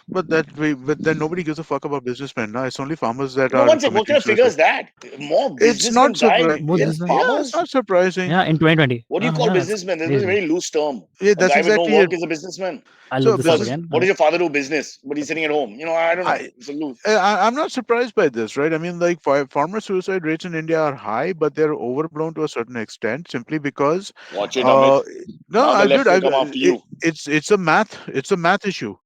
But then nobody gives a fuck about businessmen. No, it's only farmers that No, are one second. What committing kind of figure suicide. is that? More It's businessmen not died surprising. More than businessmen. Yeah, it's farmers? not surprising. Yeah, in 2020. What do you call Yeah, it's businessman? This is a crazy. very loose term. Yeah, A that's guy with no exactly it. work is a businessman. I'll look So this up Because business. again. what does your father do business? But he's sitting at home. I don't know. I, It's a loose. I'm not surprised by this, right? I mean, like farmer suicide rates in India are high, but they're overblown to a certain extent, simply because, Watch it, Amit. uh, no, Now the dude, left will come after you. it's a math issue.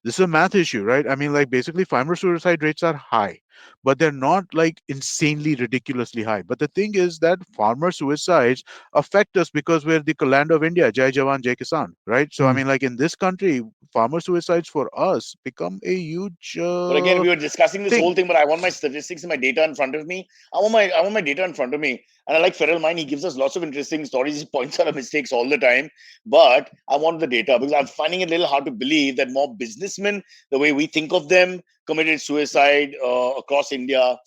This is a math issue, right? I mean, like basically, farmer suicide rates are high, but they're not like insanely ridiculously high. But the thing is that farmer suicides affect us because we're the land of India, Jai Jawan, Jai Kisan, right? So I Hmm. mean, like in this country, farmer suicides for us become a huge But again, we were discussing this whole thing. thing, but I want my statistics and my data in front of me. I want my data in front of me. And I like Feral Mind. He gives us lots of interesting stories. He points out our mistakes all the time. But I want the data because I'm finding it a little hard to believe that more businessmen, the way we think of them, committed suicide across India.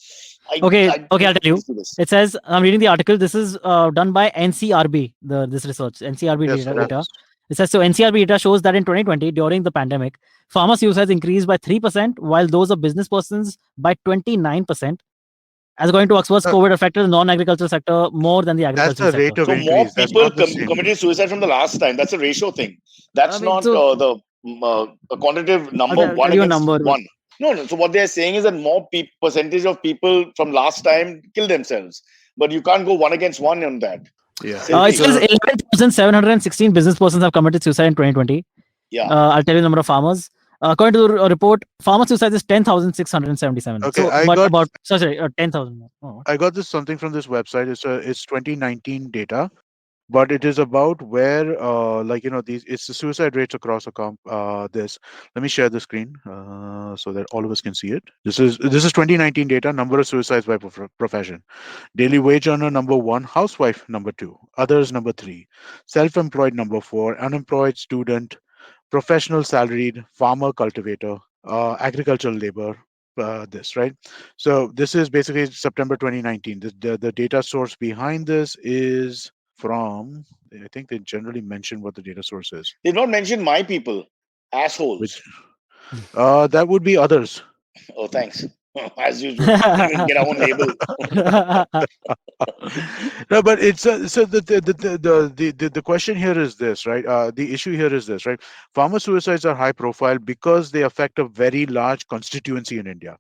Okay, I I'll don't tell you. see this. It says, I'm reading the article. This is done by NCRB, this research, NCRB Yes, data. yes. data. It says, so NCRB data shows that in 2020, during the pandemic, farmer suicides increased by 3%, while those of business persons by 29%. As according to experts, Uh, COVID affected the non-agricultural sector more than the that's agricultural the sector. rate of So more increase. That's people not the same. committed suicide from the last time. That's a ratio thing. I That's mean, not so a quantitative number I'll one tell you a against number. one. No, no. So what they're saying is that more percentage of people from last time kill themselves, but you can't go one against one on that. Yeah. It Silverie. says 11,716 business persons have committed suicide in 2020. Yeah. I'll tell you the number of farmers. According to the report, farmer suicide is 10,677. Okay, So, but about sorry, 10,000. Oh. I got this something from this website. It's 2019 data, but it is about where these it's the suicide rates across this. Let me share the screen so that all of us can see it. This is 2019 data, number of suicides by profession. Daily wage earner number 1, housewife number 2, others number 3, self-employed number 4, unemployed, student, professional, salaried, farmer, cultivator, agricultural labor. This right. So this is basically September 2019. The data source behind this is from. I think they generally mention what the data source is. They've not mentioned my people. Assholes. Which that would be others. Oh, thanks. As usual. We can get our own label. No, but it's so the question here is this, right? The issue here is this, right? Farmer suicides are high profile because they affect a very large constituency in India.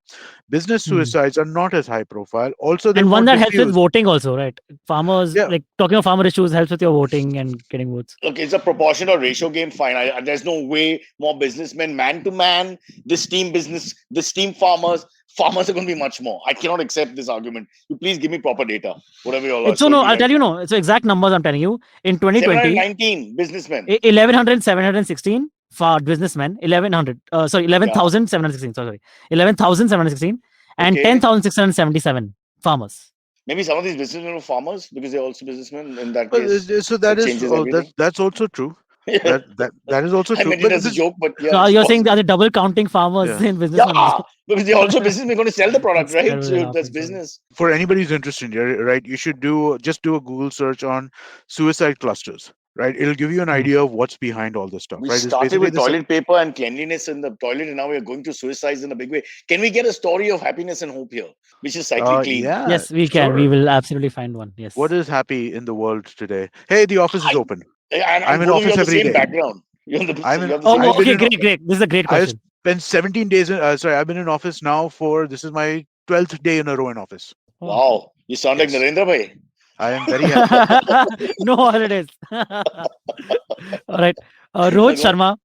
Business suicides are not as high profile. Also, they're And one more that helps with diffuse. voting also, right? Farmers, Yeah. like talking of farmer issues helps with your voting and getting votes. Look, it's a proportion or ratio game. Fine. There's no way more businessmen, man to man, this team business, this team farmers. Farmers are going to be much more. I cannot accept this argument. You please give me proper data. Whatever you all are. So no, I'll tell you no. It's exact numbers I'm telling you. In 2020, 719 businessmen. 1100, 716 for businessmen, 1100, 11,716, sorry, 11,716 and Okay. 10,677 farmers. Maybe some of these businessmen are farmers because they're also businessmen. In that Well, case, so that it is changes everything. that's also true. That is also I true. meant it But as a joke, but yeah, So it's you're saying possible. that the double counting farmers yeah, in businessmen also. Because they're also businessmen going to sell the product, That's right? terrible So enough. that's I'm sorry. business. for anybody who's interested, right? You should just do a Google search on suicide clusters, right? It'll give you an Hmm. idea of what's behind all this stuff, We right? It's started basically with this. toilet paper and cleanliness in the toilet, and now we're going to suicides in a big way. Can we get a story of happiness and hope here, which is slightly clean? Yeah, Yes, we can. We sure. will absolutely find one. What Yes. is happy in the world today? Hey, the office is I, open. I'm and in both of you office have the every same day. background. You have the Oh, same I've been okay, background. in. great, great. This is a great I question. spent 17 days. Sorry, I've been in office now for this is my 12th day in a row in office. Oh. Wow, you sound like Yes, Narendra Bhai. I am very happy. No holidays. All right. No, Rohit go on. Sharma.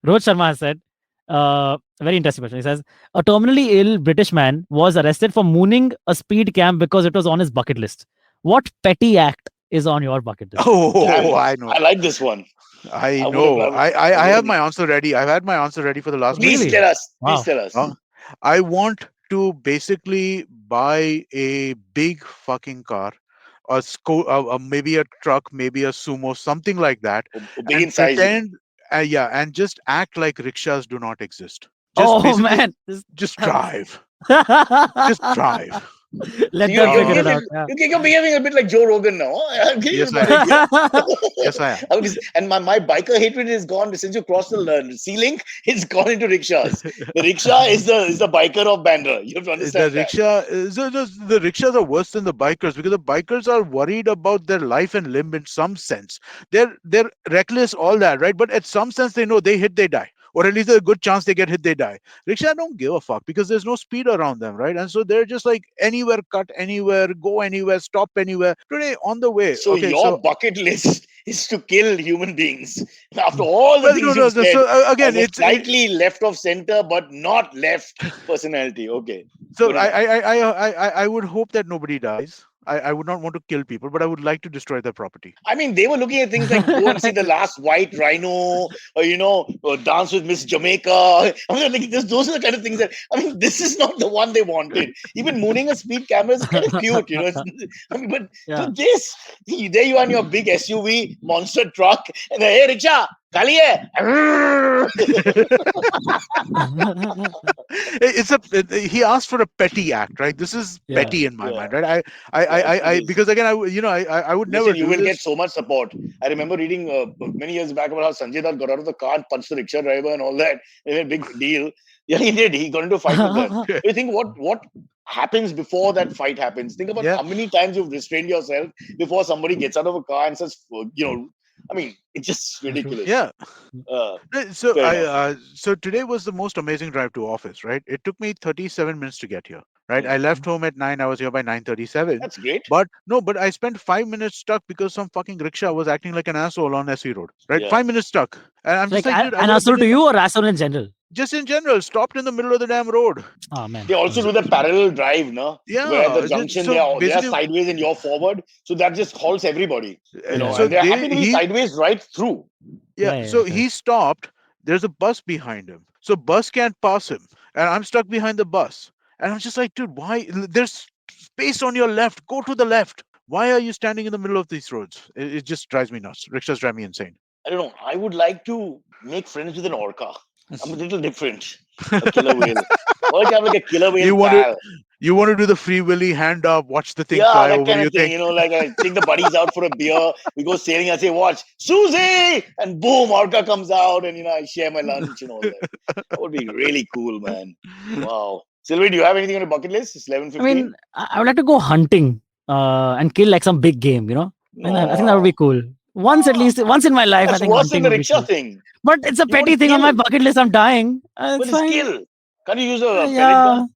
Rohit Sharma has said, a very interesting question. He says, a terminally ill British man was arrested for mooning a speed cam because it was on his bucket list. What petty act is on your bucket list? Oh, Damn, I know. I like this one. I I would have. know. I have Really. my answer ready. I've had my answer ready for the last 2 Please days. Really? tell us. Please Wow. tell us. Huh? I want to basically buy a big fucking car, maybe a truck, maybe a sumo, something like that, Big and in size, you mean? pretend, yeah, and just act like rickshaws do not exist. Just Oh, basically, man. This just sounds... drive, just drive. So Let you're them you're figure it Uh, out. behaving Yeah. you're behaving a bit like Joe Rogan now. Huh? I'm kidding, yes, I but am. like yeah. Yes, I am. And my biker hatred is gone since you crossed the sea link. It's gone into rickshaws. The rickshaw is the biker of Bandra. You have to The understand that. rickshaw, the rickshaws are worse than the bikers because the bikers are worried about their life and limb in some sense. They're reckless, all that, right? But at some sense, they know they hit, they die, or at least there's a good chance they get hit, they die. Rickshaw don't give a fuck because there's no speed around them, right? And so they're just like anywhere, cut anywhere, go anywhere, stop anywhere. Today on the way, So okay, so your bucket list is to kill human beings. After all the well, no, things no. you've said, So again, as a it's slightly left of center but not left personality. Okay, so good enough. I would hope that nobody dies. I would not want to kill people, but I would like to destroy their property. I mean, they were looking at things like go and see the last white rhino, or dance with Miss Jamaica. I mean, like those are the kind of things that I mean. This is not the one they wanted. Even mooning a speed camera is kind of cute, I mean, but Yeah. to this, there you are in your big SUV monster truck, and hey, rickshaw, kali hai. He asked for a petty act, right? This is Yeah. petty in my Yeah, mind, right? yeah, it is. Because again, I would never Listen, you do will get this. so much support. I remember reading many years back about how Sanjay Dutt got out of the car and punched the rickshaw driver and all that. It was a big deal. Yeah, he did. He got into a fight with them. You think what happens before that fight happens? Think about Yeah. how many times you've restrained yourself before somebody gets out of a car and says, I mean, it's just ridiculous. Yeah. Uh, So fair enough. so today was the most amazing drive to office, right? It took me 37 minutes to get here, right? I Hmm. left home at 9. I was here by 9:37. That's great. But no, but I spent 5 minutes stuck because some fucking rickshaw was acting like an asshole on SE Road, right? Yeah. 5 minutes stuck, and I'm just Like like, dude, I an would have asshole been to in you or asshole in general? just in general stopped in the middle of the damn road. Oh, man. They also do the parallel drive, no? Where at the Yeah. junction So they are basically, sideways and you're forward. So that just halts everybody. Yeah. so And they're happy they to be he sideways right through. yeah. Yeah. So Correct. he stopped. There's a bus behind him, so bus can't pass him, and I'm stuck behind the bus. And I'm just like, dude, why? There's space on your left. Go to the left. Why are you standing in the middle of these roads? It just drives me nuts. Rickshaws drive me insane. I don't know. I would like to make friends with an orca. I'm a little different. A killer whale. Why don't you have like a killer whale you want to pal? you want to do the free willy hand up, watch the thing Yeah, fly that over. kind You of thing. think, Like I take the buddies out for a beer. We go sailing. I say, watch, Susie! And boom, orca comes out and, I share my lunch and all that. That would be really cool, man. Wow. Sylvie, do you have anything on your bucket list? It's I 11:15. mean, I would like to go hunting and kill like some big game, I think that would No. be cool. Once at least, once in my life, I That's think worse than hunting the would be rickshaw cool. thing. But it's a You want petty to thing on my kill, bucket list. I'm dying. but It's it's fine. kill. Can't you use a pellet Yeah. gun?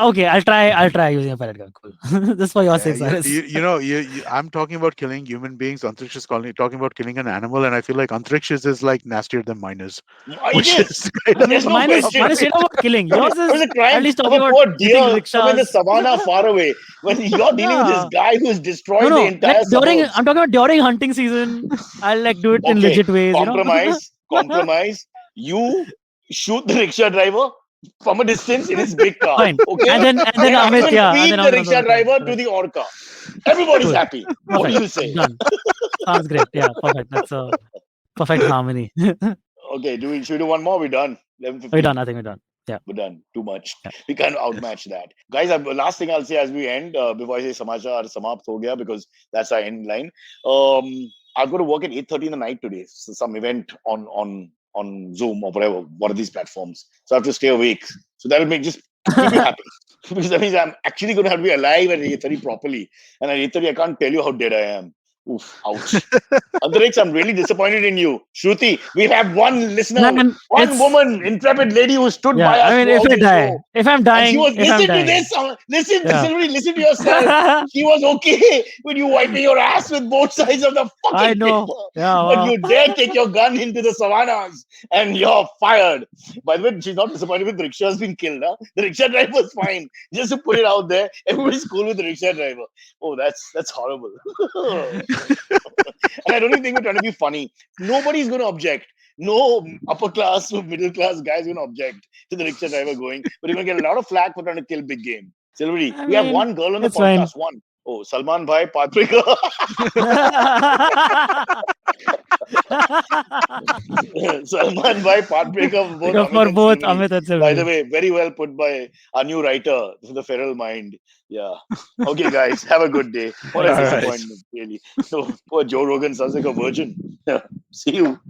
Okay, I'll try. I'll try using a pellet gun. Cool. Just for your sake, yeah, Cyrus. I'm talking about killing human beings. Antriksh is talking about killing an animal, and I feel like Antriksh is like nastier than mine is, It which is. is kind of There's a no Mine is question. straight up about killing. Yours I was is a at crime least of talking a about poor hitting deer somewhere in the rickshaws. savannah far away. When you're dealing with this Yeah. guy who's No, destroyed the like entire during. suburbs. I'm talking about during hunting season. I'll like do it in Okay, legit ways. compromise. You shoot the rickshaw driver from a distance in his big car. Fine. Okay, And then then I Amit, will yeah. And feed then the Amit on the rickshaw other side. driver to Correct. the orca. Everybody's Good. happy. What do you say? Done. Sounds great. Yeah, perfect. That's a perfect harmony. Okay, should we do one more? We're done. 11:50. We're done. I think we're done. Yeah. We're done. Too much. Yeah. We can't outmatch that. Guys, last thing I'll say as we end, before I say Samachar Samapt ho gaya, because that's our end line. I've got to work at 8:30 in the night today. So some event on Zoom or whatever, one of these platforms. So I have to stay awake. So that'll just keep you happy. Because that means I'm actually going to have to be alive at 8:30 properly. And at 8:30, I can't tell you how dead I am. Oof, ouch. Antariksh, I'm really disappointed in you. Shruti, we have one listener, one woman, intrepid lady who stood by us. I mean, if I'm dying, she was, listen to this. Listen, Silverie, listen to yourself. She was okay with you wiping your ass with both sides of the fucking I know. paper. Yeah, But you dare take your gun into the savannas and you're fired. By the way, she's not disappointed with the rickshaws being killed. Huh? The rickshaw driver's fine. Just to put it out there, everybody's cool with the rickshaw driver. Oh, that's horrible. And I don't even think we're trying to be funny. Nobody's going to object. No upper class or middle class guys going to object to the rickshaw driver going. But you're going to get a lot of flack for trying to kill big game. Silverie, we have one girl on the podcast. Fine. One. Oh, Salman Bhai, Patrika. Salman Bhai, Patrika for both Amit and Silverie. By the way, very well put by our new writer, The Feral Mind. Yeah. Okay, guys, have a good day. What a disappointment, really. So, poor Joe Rogan sounds like a virgin. See you.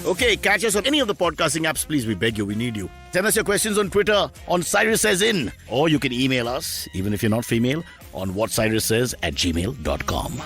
Okay, catch us on any of the podcasting apps, please. We beg you, we need you. Send us your questions on Twitter, on Cyrus Says In. Or you can email us, even if you're not female, on whatcyrussays@gmail.com.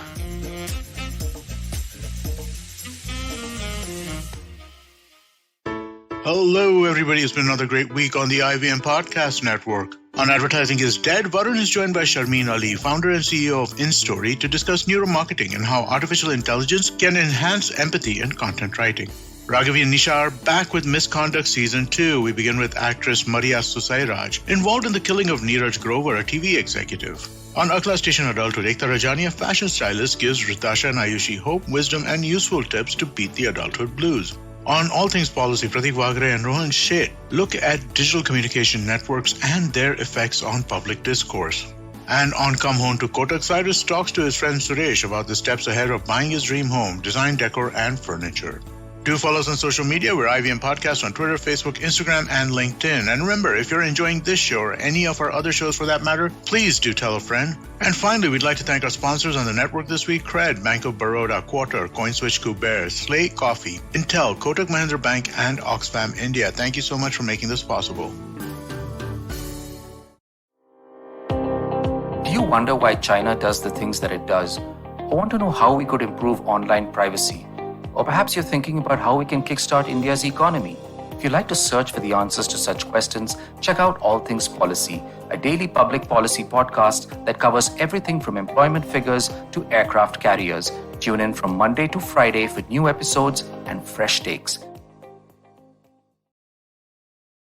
Hello, everybody. It's been another great week on the IVM Podcast Network. On Advertising is Dead, Varun is joined by Sharmeen Ali, founder and CEO of InStory, to discuss neuromarketing and how artificial intelligence can enhance empathy in content writing. Raghavi and Nisha are back with Misconduct Season 2. We begin with actress Maria Susairaj, involved in the killing of Neeraj Grover, a TV executive. On Akla Station Adulthood, Ekta Rajani, a fashion stylist, gives Ritasha and Ayushi hope, wisdom, and useful tips to beat the adulthood blues. On All Things Policy, Pratik Vagre and Rohan Sheth look at digital communication networks and their effects on public discourse. And on Come Home to Kotak, Cyrus talks to his friend Suresh about the steps ahead of buying his dream home, design, decor, and furniture. Do follow us on social media. We're IVM Podcast on Twitter, Facebook, Instagram, and LinkedIn. And remember, if you're enjoying this show or any of our other shows for that matter, please do tell a friend. And finally, we'd like to thank our sponsors on the network this week: Cred, Bank of Baroda, Quarter, CoinSwitch, Kuber, Slate Coffee, Intel, Kotak Mahindra Bank, and Oxfam India. Thank you so much for making this possible. Do you wonder why China does the things that it does? Or want to know how we could improve online privacy? Or perhaps you're thinking about how we can kickstart India's economy. If you'd like to search for the answers to such questions, check out All Things Policy, a daily public policy podcast that covers everything from employment figures to aircraft carriers. Tune in from Monday to Friday for new episodes and fresh takes.